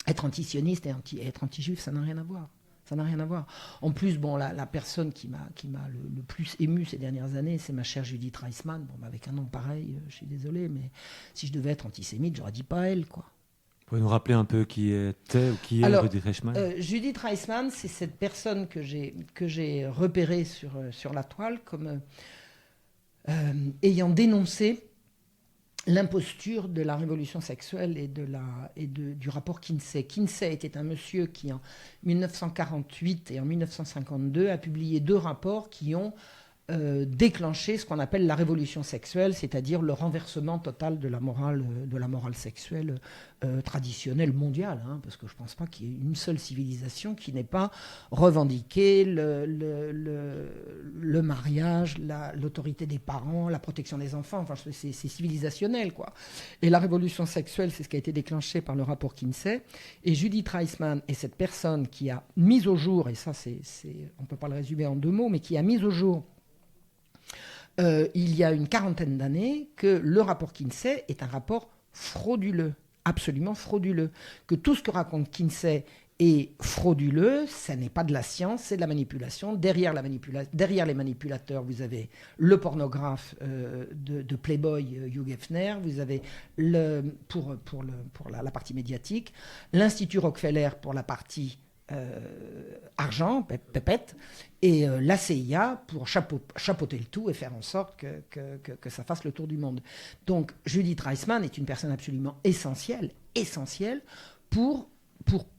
être antisioniste et être anti-juif, ça n'a rien à voir. Ça n'a rien à voir. En plus, la personne qui m'a le plus ému ces dernières années, c'est ma chère Judith Reisman. Avec un nom pareil, je suis désolé, mais si je devais être antisémite, j'aurais dit pas elle, quoi. Vous pouvez nous rappeler un peu qui était ou qui est Judith Reisman ? Judith Reisman, c'est cette personne que j'ai repérée sur la toile comme ayant dénoncé l'imposture de la révolution sexuelle et du rapport Kinsey. Kinsey était un monsieur qui, en 1948 et en 1952, a publié 2 rapports qui ont déclenché ce qu'on appelle la révolution sexuelle, c'est-à-dire le renversement total de la morale sexuelle traditionnelle mondiale, hein, parce que je ne pense pas qu'il y ait une seule civilisation qui n'ait pas revendiqué le mariage, l'autorité des parents, la protection des enfants. Enfin, c'est civilisationnel, quoi. Et la révolution sexuelle, c'est ce qui a été déclenché par le rapport Kinsey. Et Judith Reisman est cette personne qui a mis au jour, et ça, on ne peut pas le résumer en 2 mots, mais qui a mis au jour il y a une 40aine d'années que le rapport Kinsey est un rapport frauduleux, absolument frauduleux, que tout ce que raconte Kinsey Et frauduleux, ça n'est pas de la science, c'est de la manipulation. Derrière les manipulateurs, vous avez le pornographe de Playboy, Hugh Hefner, vous avez pour la partie médiatique, l'Institut Rockefeller pour la partie argent, pépette, et la CIA pour chapeauter le tout et faire en sorte que ça fasse le tour du monde. Donc Judith Reisman est une personne absolument essentielle pour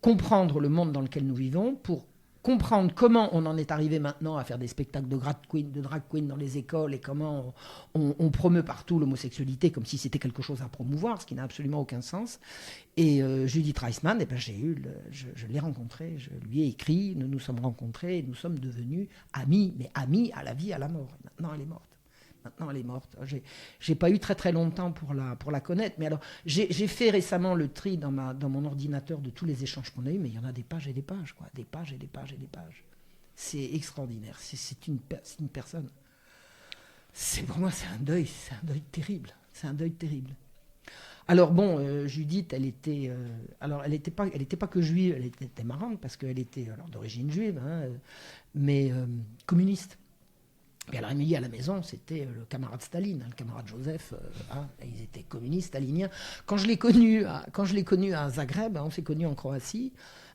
comprendre le monde dans lequel nous vivons, pour comprendre comment on en est arrivé maintenant à faire des spectacles de drag queen dans les écoles et comment on promeut partout l'homosexualité comme si c'était quelque chose à promouvoir, ce qui n'a absolument aucun sens. Et Judith Reisman, je l'ai rencontrée, je lui ai écrit, nous nous sommes rencontrés, et nous sommes devenus amis, mais amis à la vie, à la mort. Maintenant, elle est morte. J'ai pas eu très très longtemps pour la connaître, mais alors j'ai fait récemment le tri dans mon ordinateur de tous les échanges qu'on a eus, mais il y en a des pages et des pages, quoi, des pages et des pages et des pages. C'est extraordinaire. C'est une personne. Pour moi, c'est un deuil terrible. C'est un deuil terrible. Alors bon, Judith, elle était pas que juive, elle était marrante parce qu'elle était d'origine juive, hein, mais communiste. Et alors, Émilie, à la maison, c'était le camarade Staline, le camarade Joseph. Ils étaient communistes, staliniens. Quand je l'ai connue à Zagreb, on s'est connus en Croatie,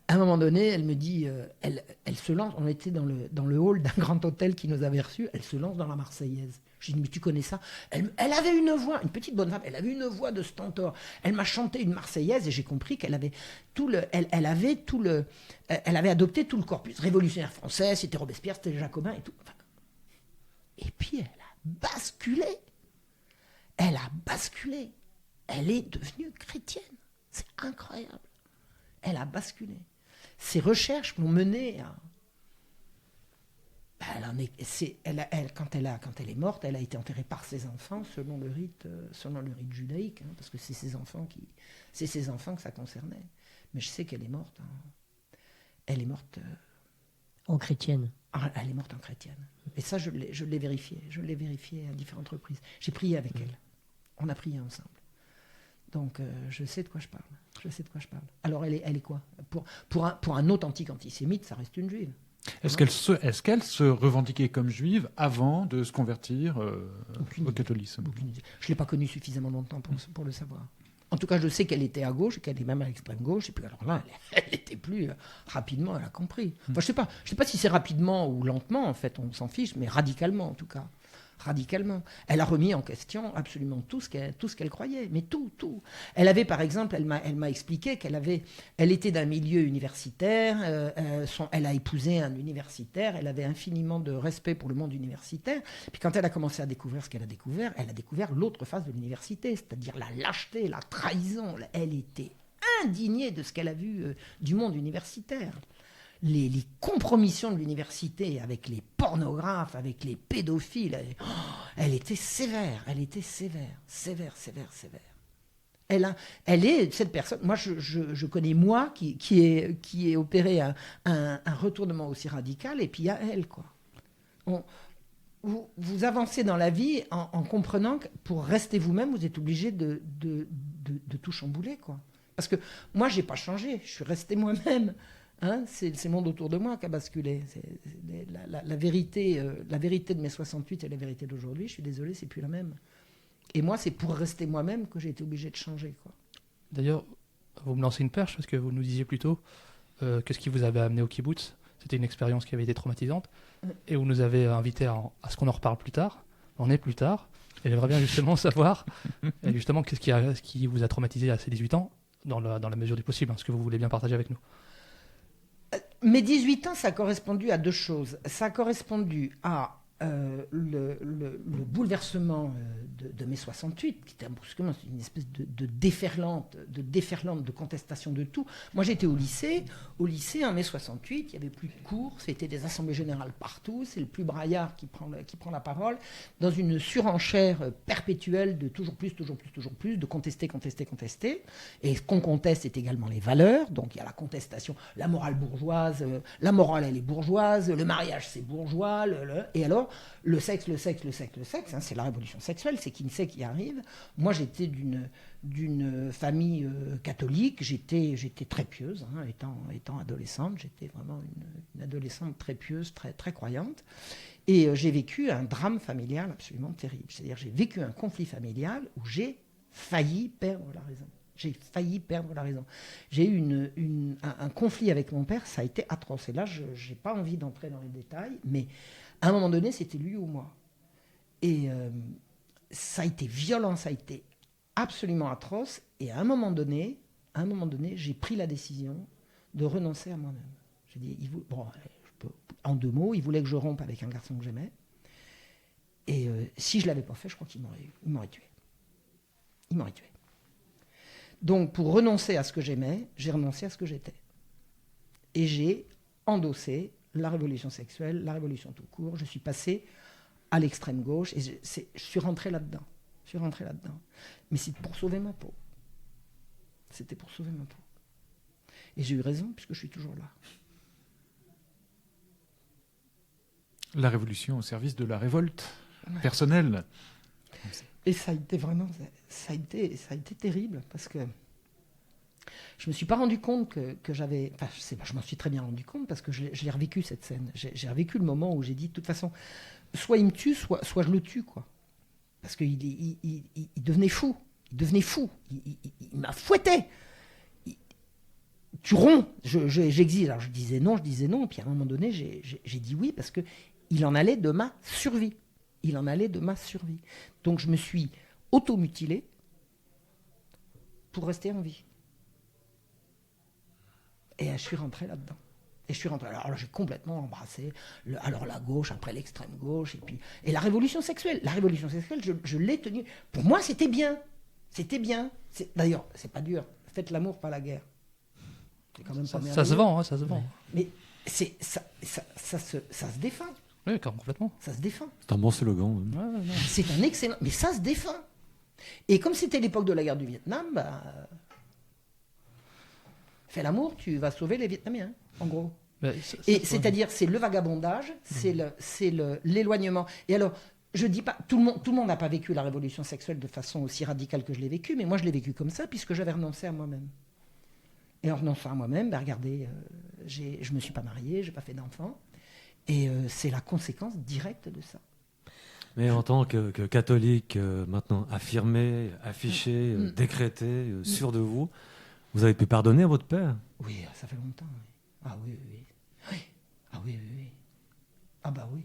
à un moment donné, elle me dit, elle se lance, on était dans le hall d'un grand hôtel qui nous avait reçus, elle se lance dans la Marseillaise. J'ai dit, mais tu connais ça ? Elle avait une voix, une petite bonne femme, elle avait une voix de stentor. Elle m'a chanté une Marseillaise et j'ai compris qu'elle avait elle avait adopté tout le corpus révolutionnaire français, c'était Robespierre, c'était les Jacobins et tout. Enfin, et puis elle a basculé. Elle est devenue chrétienne. C'est incroyable. Elle a basculé. Ses recherches m'ont mené à... Quand elle est morte, elle a été enterrée par ses enfants selon le rite judaïque, hein, parce que c'est ses enfants que ça concernait. Mais je sais qu'elle est morte. Hein. Elle est morte... en chrétienne. Elle est morte en chrétienne. Et ça, je l'ai vérifié. Je l'ai vérifié à différentes reprises. J'ai prié avec elle. On a prié ensemble. Donc, je sais de quoi je parle. Alors, elle est quoi ? Pour un authentique antisémite, ça reste une juive. Est-ce qu'elle se revendiquait comme juive avant de se convertir au catholisme ? Je ne l'ai pas connue suffisamment longtemps pour le savoir. En tout cas, je sais qu'elle était à gauche, qu'elle est même à l'extrême gauche, et puis alors là, elle n'était plus rapidement, elle a compris. Enfin, je sais pas si c'est rapidement ou lentement, en fait, on s'en fiche, mais radicalement, en tout cas. Radicalement. Elle a remis en question absolument tout ce qu'elle croyait, mais tout. Elle avait, par exemple, elle m'a expliqué elle était d'un milieu universitaire, elle a épousé un universitaire, elle avait infiniment de respect pour le monde universitaire, puis quand elle a commencé à découvrir ce qu'elle a découvert l'autre face de l'université, c'est-à-dire la lâcheté, la trahison. Elle était indignée de ce qu'elle a vu du monde universitaire. Les compromissions de l'université avec les pornographes, avec les pédophiles, elle était sévère. Elle est cette personne. Moi, je connais moi qui est opéré un retournement aussi radical, et puis il y a elle, quoi. Vous avancez dans la vie en comprenant que pour rester vous-même, vous êtes obligé de tout chambouler, quoi. Parce que moi, j'ai pas changé, je suis resté moi-même. Hein, c'est le monde autour de moi qui a basculé. La vérité de mai 68 et la vérité d'aujourd'hui, je suis désolé, c'est plus la même. Et moi, c'est pour rester moi-même que j'ai été obligé de changer, quoi. D'ailleurs, vous me lancez une perche parce que vous nous disiez plus tôt que ce qui vous avait amené au kibbutz, c'était une expérience qui avait été traumatisante, et vous nous avez invité à ce qu'on en reparle plus tard. On est plus tard. Et j'aimerais bien justement savoir justement ce qui vous a traumatisé à ces 18 ans, dans la mesure du possible, hein, ce que vous voulez bien partager avec nous. Mes 18 ans, ça a correspondu à deux choses. Ça a correspondu à le bouleversement de mai 68, qui était un brusquement une espèce de déferlante, de contestation de tout. Moi, j'étais au lycée en mai 68, il n'y avait plus de cours, c'était des assemblées générales partout, c'est le plus braillard qui prend la parole, dans une surenchère perpétuelle de toujours plus, de contester. Et ce qu'on conteste, c'est également les valeurs, donc il y a la contestation, la morale bourgeoise, la morale, elle est bourgeoise, le mariage, c'est bourgeois, et alors, alors, le sexe, hein, c'est la révolution sexuelle, c'est qui ne sait qui arrive. Moi, j'étais d'une famille catholique, j'étais très pieuse, hein, étant adolescente, j'étais vraiment une adolescente très pieuse, très, très croyante. Et j'ai vécu un drame familial absolument terrible. C'est-à-dire, j'ai vécu un conflit familial où j'ai failli perdre la raison. J'ai eu un conflit avec mon père, ça a été atroce. Et là, je n'ai pas envie d'entrer dans les détails, mais à un moment donné, c'était lui ou moi. Et ça a été violent, ça a été absolument atroce. Et à un moment donné, j'ai pris la décision de renoncer à moi-même. J'ai dit, en 2 mots, il voulait que je rompe avec un garçon que j'aimais. Et si je ne l'avais pas fait, je crois qu'il m'aurait tué. Il m'aurait tué. Donc, pour renoncer à ce que j'aimais, j'ai renoncé à ce que j'étais. Et j'ai endossé la révolution sexuelle, la révolution tout court. Je suis passé à l'extrême gauche et je suis rentré là-dedans. Mais c'est pour sauver ma peau. C'était pour sauver ma peau. Et j'ai eu raison puisque je suis toujours là. La révolution au service de la révolte personnelle. Et ça a été terrible parce que je me suis pas rendu compte que j'avais. Enfin, je m'en suis très bien rendu compte parce que je l'ai revécu cette scène. J'ai revécu le moment où j'ai dit de toute façon, soit il me tue, soit je le tue, quoi. Parce qu'il devenait fou. Il m'a fouetté. Tu romps. J'exige. Alors je disais non. Et puis à un moment donné, j'ai dit oui parce que il en allait de ma survie. Donc je me suis automutilé pour rester en vie. Et je suis rentré là-dedans. Alors j'ai complètement embrassé la gauche, après l'extrême gauche, et la révolution sexuelle. La révolution sexuelle, je l'ai tenue. Pour moi, c'était bien. D'ailleurs, c'est pas dur. Faites l'amour, pas la guerre. C'est quand même pas ça se vend, ça se vend. Mais ça se défend. Oui, complètement. Ça se défend. C'est un bon slogan. Ouais. C'est un excellent... Mais ça se défend. Et comme c'était l'époque de la guerre du Vietnam, fais l'amour, tu vas sauver les Vietnamiens, en gros. Et c'est-à-dire, c'est le vagabondage, c'est l'éloignement. Et alors, je dis pas... Tout le monde n'a pas vécu la révolution sexuelle de façon aussi radicale que je l'ai vécue, mais moi, je l'ai vécu comme ça, puisque j'avais renoncé à moi-même. Et en renonçant à moi-même, regardez, je me suis pas mariée, j'ai pas fait d'enfant. Et c'est la conséquence directe de ça. Mais en tant que catholique, maintenant affirmé, affiché, décrété, sûr de vous, vous avez pu pardonner à votre père? Oui, ça fait longtemps. Oui. Ah oui. Ah oui. Ah bah oui.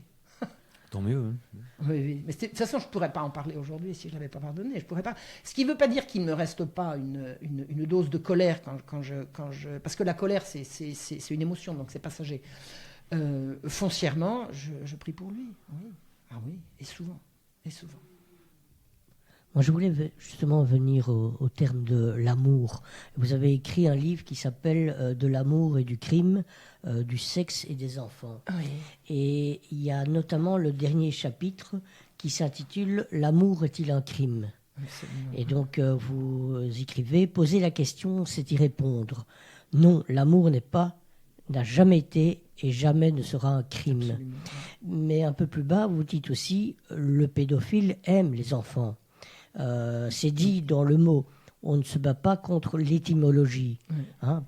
Tant mieux. Hein. Oui. Mais de toute façon, je ne pourrais pas en parler aujourd'hui si je ne l'avais pas pardonné. Je pourrais pas. Ce qui ne veut pas dire qu'il ne me reste pas une dose de colère quand je... Parce que la colère, c'est une émotion, donc c'est passager. Foncièrement, je prie pour lui. Oui. Ah oui, et souvent. Moi, je voulais justement venir au terme de l'amour. Vous avez écrit un livre qui s'appelle De l'amour et du crime, du sexe et des enfants. Oui. Et il y a notamment le dernier chapitre qui s'intitule « L'amour est-il un crime ?» Et donc, vous écrivez « Poser la question, c'est y répondre. Non, l'amour n'a jamais été et jamais ne sera un crime. » Absolument. Mais un peu plus bas, vous dites aussi « Le pédophile aime les enfants. » C'est dit dans le mot. On ne se bat pas contre l'étymologie.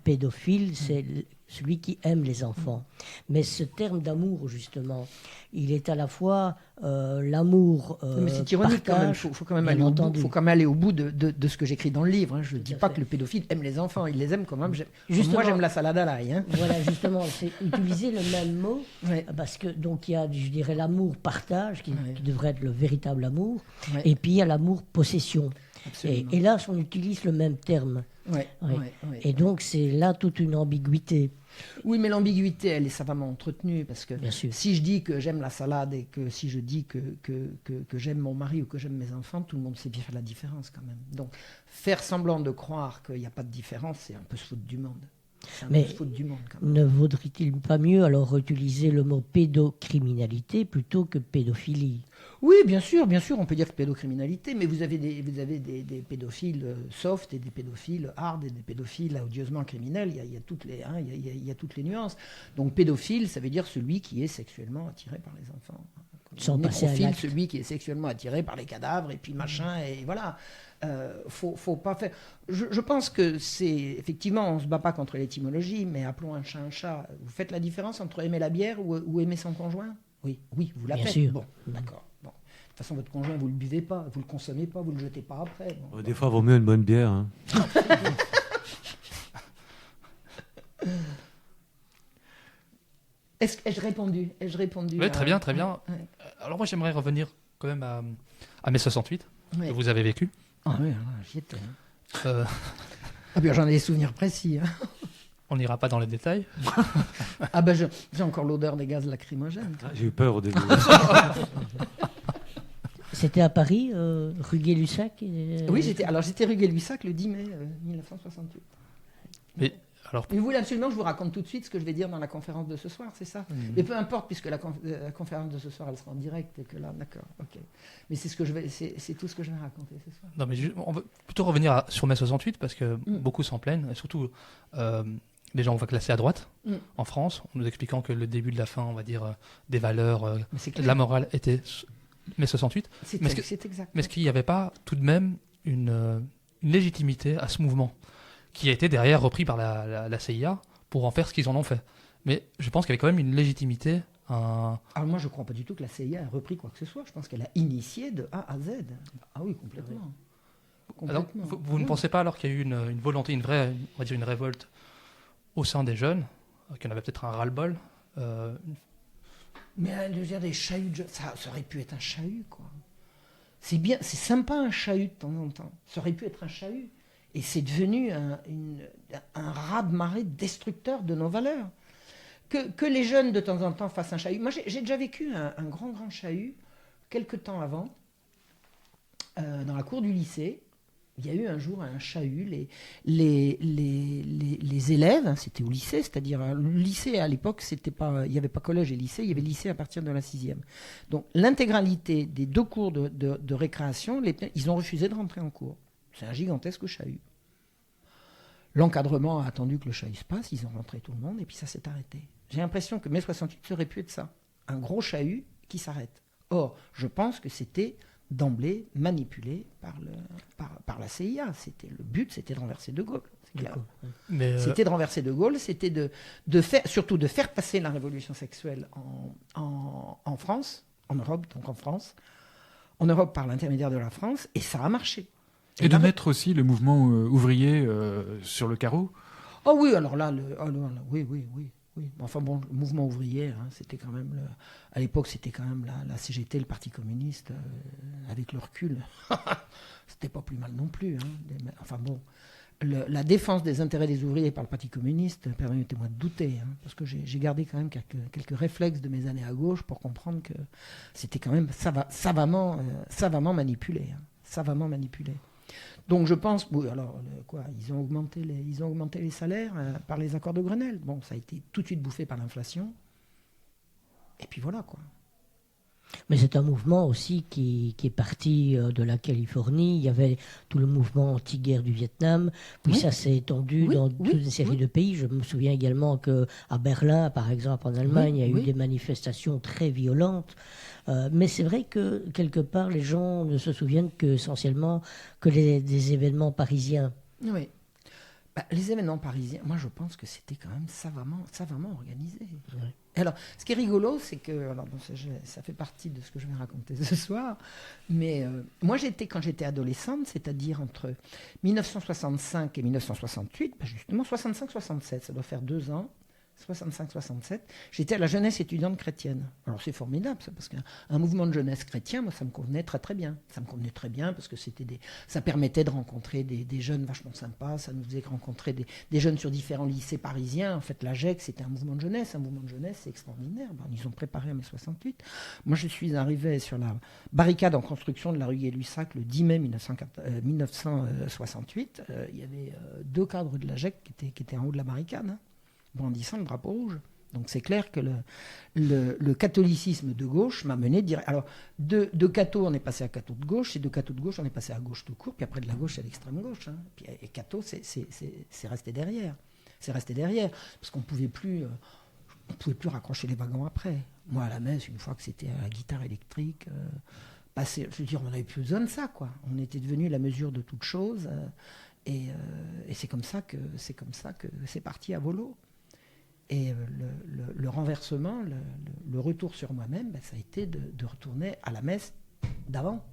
Pédophile, c'est celui qui aime les enfants. Mais ce terme d'amour, justement, il est à la fois l'amour. Mais c'est ironique quand même. Il faut quand même aller au bout de ce que j'écris dans le livre. Je ne dis pas que le pédophile aime les enfants. Il les aime comme moi j'aime la salade à l'ail. Voilà, justement, c'est utiliser le même mot. Parce que, donc, il y a, je dirais, l'amour partage, qui devrait être le véritable amour. Et puis, il y a l'amour possession. Et là, on utilise le même terme. Et donc, c'est là toute une ambiguïté. Oui, mais l'ambiguïté, elle est savamment entretenue, parce que si je dis que j'aime la salade et que si je dis que j'aime mon mari ou que j'aime mes enfants, tout le monde sait bien faire la différence quand même. Donc, faire semblant de croire qu'il n'y a pas de différence, c'est un peu se foutre du monde. Mais ne vaudrait-il pas mieux alors utiliser le mot pédocriminalité plutôt que pédophilie? Oui, bien sûr, on peut dire pédocriminalité, mais vous avez des pédophiles soft et des pédophiles hard et des pédophiles odieusement criminels. Il y a toutes les nuances. Donc pédophile, ça veut dire celui qui est sexuellement attiré par les enfants. Sans passer à l'acte. Celui qui est sexuellement attiré par les cadavres et puis machin et voilà. Faut pas faire. Je pense que c'est effectivement, on se bat pas contre l'étymologie, mais appelons un chat un chat. Vous faites la différence entre aimer la bière ou aimer son conjoint? Oui, vous la Bien faites. sûr. Bon, d'accord. Bon. De toute façon, votre conjoint, vous le buvez pas, vous le consommez pas, vous le jetez pas après. Bon. Des fois, il vaut mieux une bonne bière. Hein. Ai-je répondu? Oui, très bien, très bien. Ouais. Alors moi, j'aimerais revenir quand même à mai 68, Ouais. que vous avez vécu. Ah oui, j'y étais. Euh, Bien, j'en ai des souvenirs précis. Hein. on n'ira pas dans les détails. J'ai encore l'odeur des gaz lacrymogènes. J'ai eu peur au début. C'était à Paris, rue Gay-Lussac Oui, j'étais rue Gay-Lussac le 10 mai 1968. Mais alors, Et vous voulez absolument que je vous raconte tout de suite ce que je vais dire dans la conférence de ce soir, c'est ça? Mais peu importe, puisque la conférence de ce soir, elle sera en direct et que là, d'accord, ok. Mais c'est tout ce que je vais raconter ce soir. non, mais on veut plutôt revenir sur mai 68 parce que beaucoup s'en plaignent, et surtout les gens on va classer à droite en France, en nous expliquant que le début de la fin, on va dire, des valeurs, de la morale était mai 68. C'est exact. Mais est-ce qu'il n'y avait pas tout de même une légitimité à ce mouvement qui a été derrière repris par la CIA pour en faire ce qu'ils en ont fait? Mais je pense qu'il y avait quand même une légitimité. Alors moi, je ne crois pas du tout que la CIA ait repris quoi que ce soit. Je pense qu'elle a initié de A à Z. Ah oui, complètement. Alors, vous ne pensez pas alors qu'il y a eu une volonté, une vraie, on va dire une révolte au sein des jeunes, qu'il y en avait peut-être un ras-le-bol Mais je veux dire, des chahuts, ça aurait pu être un chahut, quoi. C'est bien, c'est sympa un chahut de temps en temps. Ça aurait pu être un chahut. Et c'est devenu un raz-de-marée destructeur de nos valeurs. Que les jeunes, de temps en temps, fassent un chahut. Moi, j'ai déjà vécu un grand chahut, quelque temps avant, dans la cour du lycée. Il y a eu un jour un chahut. Les élèves, hein, c'était au lycée, c'est-à-dire le lycée à l'époque, il n'y avait pas collège et lycée, il y avait lycée à partir de la 6e. Donc l'intégralité des 2 cours de récréation, ils ont refusé de rentrer en cours. C'est un gigantesque chahut. L'encadrement a attendu que le chahut se passe, ils ont rentré tout le monde et puis ça s'est arrêté. J'ai l'impression que mai 68 ça aurait pu être ça. Un gros chahut qui s'arrête. Or, je pense que c'était d'emblée manipulé par la CIA. Le but, c'était de renverser De Gaulle. C'est clair. C'était de renverser De Gaulle, c'était surtout de faire passer la révolution sexuelle en France, en Europe, donc en France, par l'intermédiaar de la France, et ça a marché. Et de mettre aussi le mouvement ouvrier sur le carreau. Oh oui, alors là, oui. Enfin bon, le mouvement ouvrier, hein, c'était quand même, à l'époque, c'était quand même la CGT, le Parti communiste, avec le recul. C'était pas plus mal non plus. Hein, enfin bon, la défense des intérêts des ouvriers par le Parti communiste, permettez-moi de douter, hein, parce que j'ai gardé quand même quelques réflexes de mes années à gauche pour comprendre que c'était quand même savamment manipulé. Hein, savamment manipulé. Donc je pense, oui, alors ils ont augmenté les salaires par les accords de Grenelle. Bon, ça a été tout de suite bouffé par l'inflation. Et puis voilà, quoi. Mais c'est un mouvement aussi qui est parti de la Californie. Il y avait tout le mouvement anti-guerre du Vietnam. Puis ça s'est étendu dans toute une série de pays. Je me souviens également qu'à Berlin, par exemple, en Allemagne, il y a eu des manifestations très violentes. Mais c'est vrai que, quelque part, les gens ne se souviennent essentiellement que des événements parisiens. Oui. Les événements parisiens, moi je pense que c'était quand même savamment organisé. Ouais. Alors, ce qui est rigolo, c'est que, ça fait partie de ce que je vais raconter ce soir, mais moi quand j'étais adolescente, c'est-à-dire entre 1965 et 1968, justement 65-67, ça doit faire 2 ans, 65-67, j'étais à la jeunesse étudiante chrétienne. Alors c'est formidable ça, parce qu'un mouvement de jeunesse chrétien, moi ça me convenait très très bien. Ça me convenait très bien parce que ça permettait de rencontrer des jeunes vachement sympas, ça nous faisait rencontrer des jeunes sur différents lycées parisiens. En fait la GEC c'était un mouvement de jeunesse c'est extraordinaire. Ils ont préparé à mai 68. Moi je suis arrivé sur la barricade en construction de la rue Gay-Lussac le 10 mai 1968. Il y avait 2 cadres de la GEC qui étaient en haut de la barricade, brandissant le drapeau rouge. Donc c'est clair que le catholicisme de gauche m'a mené direct. Alors de catho, on est passé à catho de gauche, et de catho de gauche, on est passé à gauche tout court, puis après de la gauche à l'extrême gauche. Hein. Et catho, c'est resté derrière. C'est resté derrière, parce qu'on ne pouvait plus raccrocher les wagons après. Moi, à la messe, une fois que c'était à la guitare électrique, je veux dire, on n'avait plus besoin de ça, quoi. On était devenu la mesure de toute chose, et c'est comme ça que c'est parti à volo. Et le renversement, le retour sur moi-même, ça a été de retourner à la messe d'avant.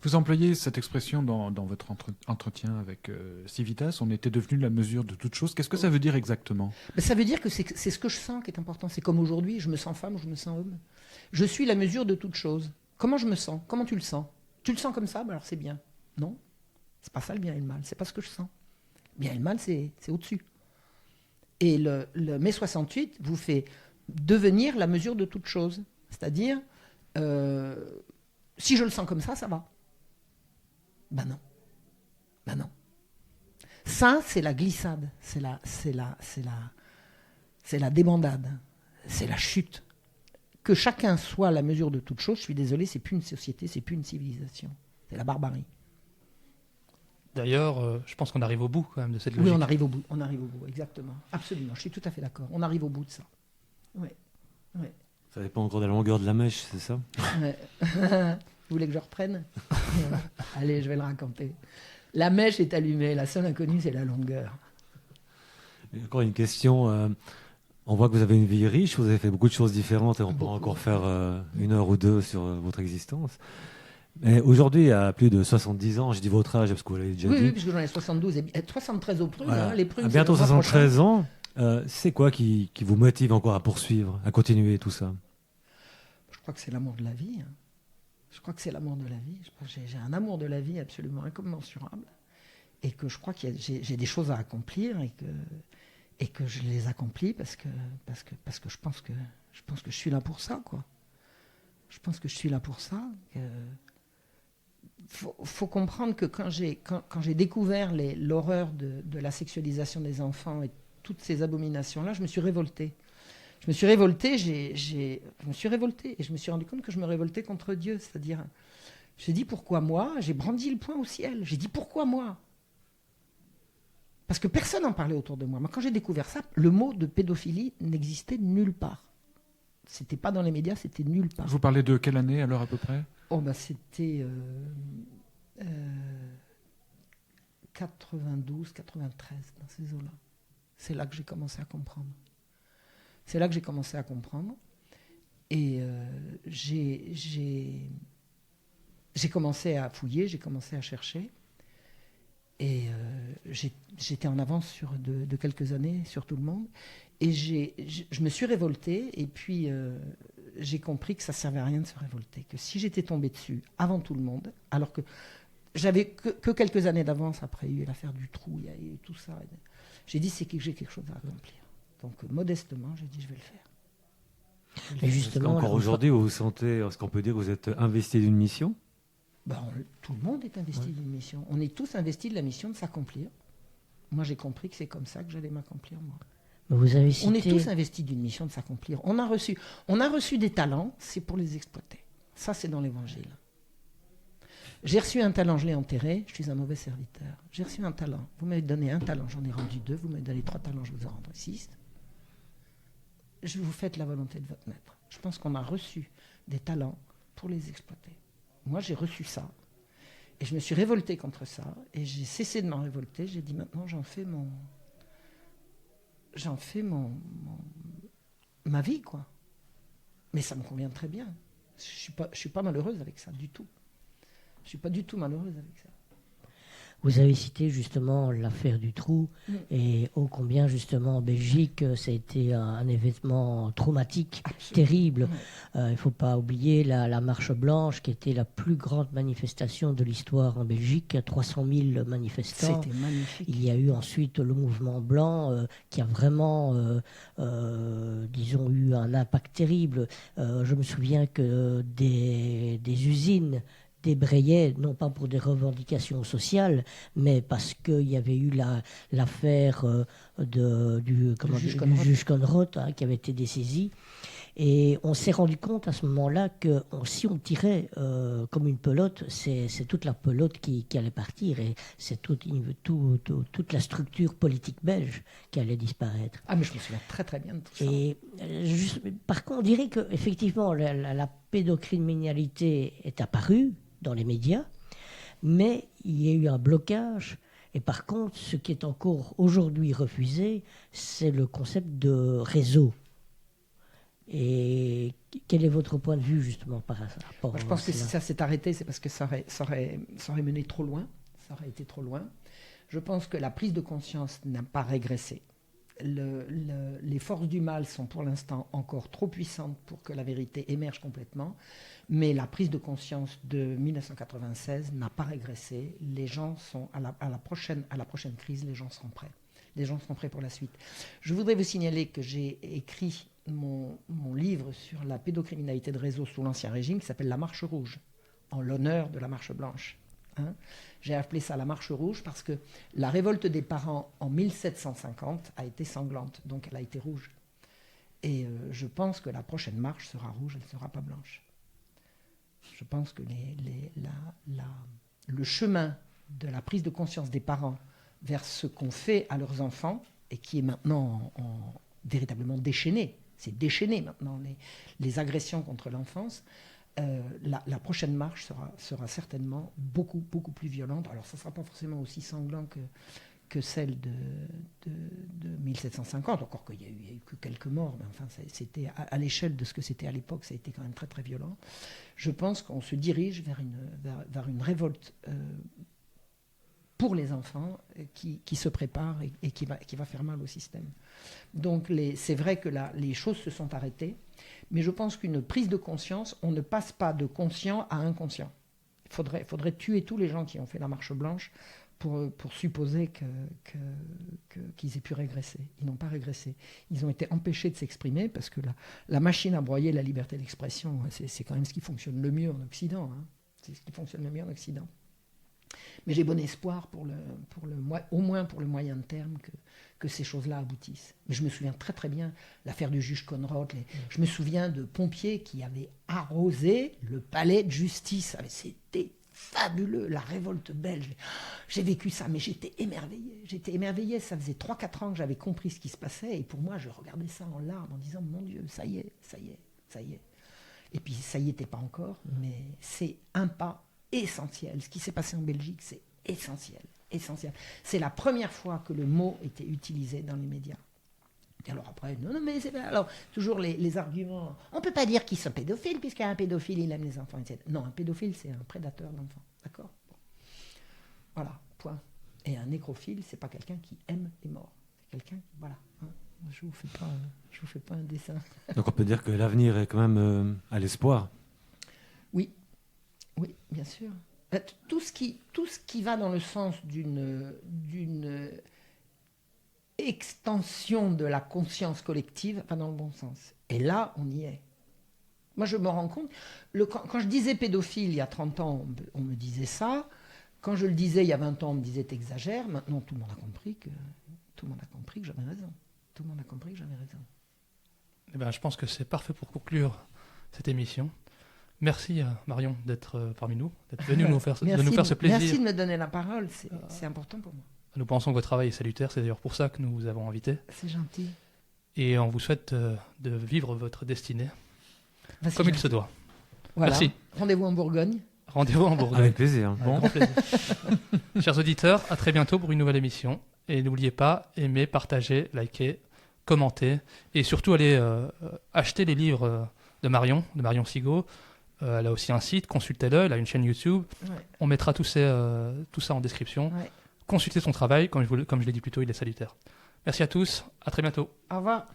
Vous employez cette expression dans votre entretien avec Civitas, on était devenu la mesure de toute chose. Qu'est-ce que ça veut dire exactement ? Ça veut dire que c'est ce que je sens qui est important. C'est comme aujourd'hui, je me sens femme ou je me sens homme. Je suis la mesure de toute chose. Comment je me sens ? Comment tu le sens ? Tu le sens comme ça ? Alors c'est bien. Non, c'est pas ça le bien et le mal. C'est pas ce que je sens. Le bien et le mal, c'est au-dessus. Et le mai 68 vous fait devenir la mesure de toute chose. C'est-à-dire... si je le sens comme ça va. Ben non. Ça, c'est la glissade, c'est la débandade, c'est la chute. Que chacun soit la mesure de toute chose, je suis désolé, c'est plus une société, c'est plus une civilisation. C'est la barbarie. D'ailleurs, je pense qu'on arrive au bout quand même de cette logique. Oui, on arrive au bout, exactement. Absolument, je suis tout à fait d'accord. On arrive au bout de ça. Oui. Ça dépend encore de la longueur de la mèche, c'est ça ? Ouais. Vous voulez que je reprenne ? Allez, je vais le raconter. La mèche est allumée, la seule inconnue, c'est la longueur. Et encore une question. On voit que vous avez une vie riche, vous avez fait beaucoup de choses différentes et on pourra encore faire 1 heure ou 2 sur votre existence. Mais aujourd'hui, à plus de 70 ans, je dis votre âge parce que vous l'avez déjà dit. Oui, puisque j'en ai 72 et 73 aux prunes. Voilà. Hein, les prunes, à bientôt c'est le mois 73 ans, c'est quoi qui vous motive encore à poursuivre, à continuer tout ça ? Je crois que c'est l'amour de la vie. Hein. Je crois que c'est l'amour de la vie. J'ai un amour de la vie absolument incommensurable. Et que je crois que j'ai des choses à accomplir et que je les accomplis parce que je pense que je suis là pour ça, quoi. Je pense que je suis là pour ça. Faut comprendre que quand j'ai découvert l'horreur de la sexualisation des enfants et toutes ces abominations-là, je me suis révoltée. Je me suis révolté et je me suis rendu compte que je me révoltais contre Dieu. C'est-à-dire, j'ai dit pourquoi moi ? J'ai brandi le poing au ciel. J'ai dit pourquoi moi ? Parce que personne n'en parlait autour de moi. Moi, quand j'ai découvert ça, le mot de pédophilie n'existait nulle part. C'était pas dans les médias, c'était nulle part. Vous parlez de quelle année alors à peu près ? C'était 92, 93, dans ces eaux-là. C'est là que j'ai commencé à comprendre. Et j'ai commencé à fouiller, j'ai commencé à chercher. Et j'étais en avance de quelques années sur tout le monde. Et je me suis révoltée. Et puis, j'ai compris que ça ne servait à rien de se révolter. Que si j'étais tombée dessus avant tout le monde, alors que j'avais que quelques années d'avance après, il y a eu l'affaire du trou, il y a eu tout ça. J'ai dit, c'est que j'ai quelque chose à accomplir. Donc, modestement, j'ai dit, je vais le faire. Et justement, encore aujourd'hui, vous vous sentez, est-ce qu'on peut dire que vous êtes investi d'une mission ? Tout le monde est investi d'une mission. On est tous investis de la mission de s'accomplir. Moi, j'ai compris que c'est comme ça que j'allais m'accomplir, moi. Vous avez cité... On est tous investis d'une mission de s'accomplir. On a reçu des talents, c'est pour les exploiter. Ça, c'est dans l'Évangile. J'ai reçu un talent, je l'ai enterré, je suis un mauvais serviteur. J'ai reçu un talent, vous m'avez donné un talent, j'en ai rendu 2, vous m'avez donné 3 talents, je vous en rendrai 6. Vous faites la volonté de votre maître. Je pense qu'on a reçu des talents pour les exploiter. Moi, j'ai reçu ça. Et je me suis révoltée contre ça. Et j'ai cessé de m'en révolter. J'ai dit, maintenant, j'en fais ma vie, quoi. Mais ça me convient très bien. Je suis pas malheureuse avec ça, du tout. Je suis pas du tout malheureuse avec ça. Vous avez cité justement l'affaire du trou et ô combien justement en Belgique ça a été un événement traumatique, terrible. Il ne faut pas oublier la marche blanche qui était la plus grande manifestation de l'histoire en Belgique, 300 000 manifestants. C'était magnifique. Il y a eu ensuite le mouvement blanc qui a vraiment, disons, eu un impact terrible. Je me souviens que des usines débrayait, non pas pour des revendications sociales, mais parce qu'il y avait eu l'affaire du juge Conrad qui avait été dessaisi. Et on s'est rendu compte à ce moment-là que si on tirait comme une pelote, c'est toute la pelote qui allait partir et c'est toute la structure politique belge qui allait disparaître. Ah, mais je me souviens très très bien de tout ça. Et par contre, on dirait qu'effectivement, la pédocriminalité est apparue dans les médias, mais il y a eu un blocage. Et par contre, ce qui est encore aujourd'hui refusé, c'est le concept de réseau. Et quel est votre point de vue justement par rapport à ça? Je pense que si ça s'est arrêté, c'est parce que ça aurait mené trop loin. Ça aurait été trop loin. Je pense que la prise de conscience n'a pas régressé. Les forces du mal sont pour l'instant encore trop puissantes pour que la vérité émerge complètement. Mais la prise de conscience de 1996 n'a pas régressé. Les gens sont à la prochaine crise, les gens seront prêts. Les gens seront prêts pour la suite. Je voudrais vous signaler que j'ai écrit mon livre sur la pédocriminalité de réseau sous l'Ancien Régime qui s'appelle La Marche Rouge, en l'honneur de la Marche Blanche. J'ai appelé ça la Marche Rouge parce que la révolte des parents en 1750 a été sanglante, donc elle a été rouge. Et je pense que la prochaine marche sera rouge, elle ne sera pas blanche. Je pense que le chemin de la prise de conscience des parents vers ce qu'on fait à leurs enfants, et qui est maintenant véritablement déchaîné, c'est déchaîné maintenant, les agressions contre l'enfance, la prochaine marche sera certainement beaucoup, beaucoup plus violente. Alors, ça ne sera pas forcément aussi sanglant que celle de 1750, encore qu'il n'y a eu que quelques morts, mais enfin, c'était à l'échelle de ce que c'était à l'époque, ça a été quand même très, très violent. Je pense qu'on se dirige vers une révolte pour les enfants qui se prépare et qui va faire mal au système. Donc c'est vrai que les choses se sont arrêtées, mais je pense qu'une prise de conscience, on ne passe pas de conscient à inconscient. Il faudrait tuer tous les gens qui ont fait la marche blanche pour supposer qu'ils aient pu régresser. Ils n'ont pas régressé. Ils ont été empêchés de s'exprimer parce que la machine à broyer la liberté d'expression, c'est quand même ce qui fonctionne le mieux en Occident. C'est ce qui fonctionne le mieux en Occident. Mais j'ai bon espoir, au moins pour le moyen terme, que ces choses-là aboutissent. Mais je me souviens très très bien l'affaire du juge Conrad. Je me souviens de pompiers qui avaient arrosé le palais de justice. C'était fabuleux, la révolte belge. J'ai vécu ça, mais j'étais émerveillée. Ça faisait 3-4 ans que j'avais compris ce qui se passait. Et pour moi, je regardais ça en larmes en disant, mon Dieu, ça y est. Et puis, ça y était pas encore, mais c'est un pas essentiel. Ce qui s'est passé en Belgique, c'est essentiel. C'est la première fois que le mot était utilisé dans les médias. Et alors après, non, mais c'est alors toujours les arguments. On ne peut pas dire qu'ils sont pédophiles, puisqu'un pédophile, il aime les enfants, etc. Non, un pédophile, c'est un prédateur d'enfants. D'accord ? Bon. Voilà, point. Et un nécrophile, c'est pas quelqu'un qui aime les morts. C'est quelqu'un qui, voilà. Je vous fais pas un dessin. Donc on peut dire que l'avenir est quand même à l'espoir. Oui, bien sûr. Tout ce qui va dans le sens d'une extension de la conscience collective va dans le bon sens. Et là, on y est. Moi, je me rends compte, quand je disais pédophile il y a 30 ans, on me disait ça. Quand je le disais il y a 20 ans, on me disait t'exagères. Maintenant, tout le monde a compris que j'avais raison. Eh ben, je pense que c'est parfait pour conclure cette émission. Merci Marion d'être parmi nous, d'être venue de nous faire ce plaisir. Merci de me donner la parole, c'est important pour moi. Nous pensons que votre travail est salutaire, c'est d'ailleurs pour ça que nous vous avons invité. C'est gentil. Et on vous souhaite de vivre votre destinée comme il se doit. Voilà. Merci. Rendez-vous en Bourgogne. Avec plaisir. Bon. Grand plaisir. Chers auditeurs, à très bientôt pour une nouvelle émission. Et n'oubliez pas, aimez, partagez, likez, commentez. Et surtout, allez acheter les livres de Marion Sigaud. Elle a aussi un site, consultez-le, elle a une chaîne YouTube. Ouais. On mettra tout ça en description. Ouais. Consultez son travail, comme je l'ai dit plus tôt, il est salutaire. Merci à tous, à très bientôt. Au revoir.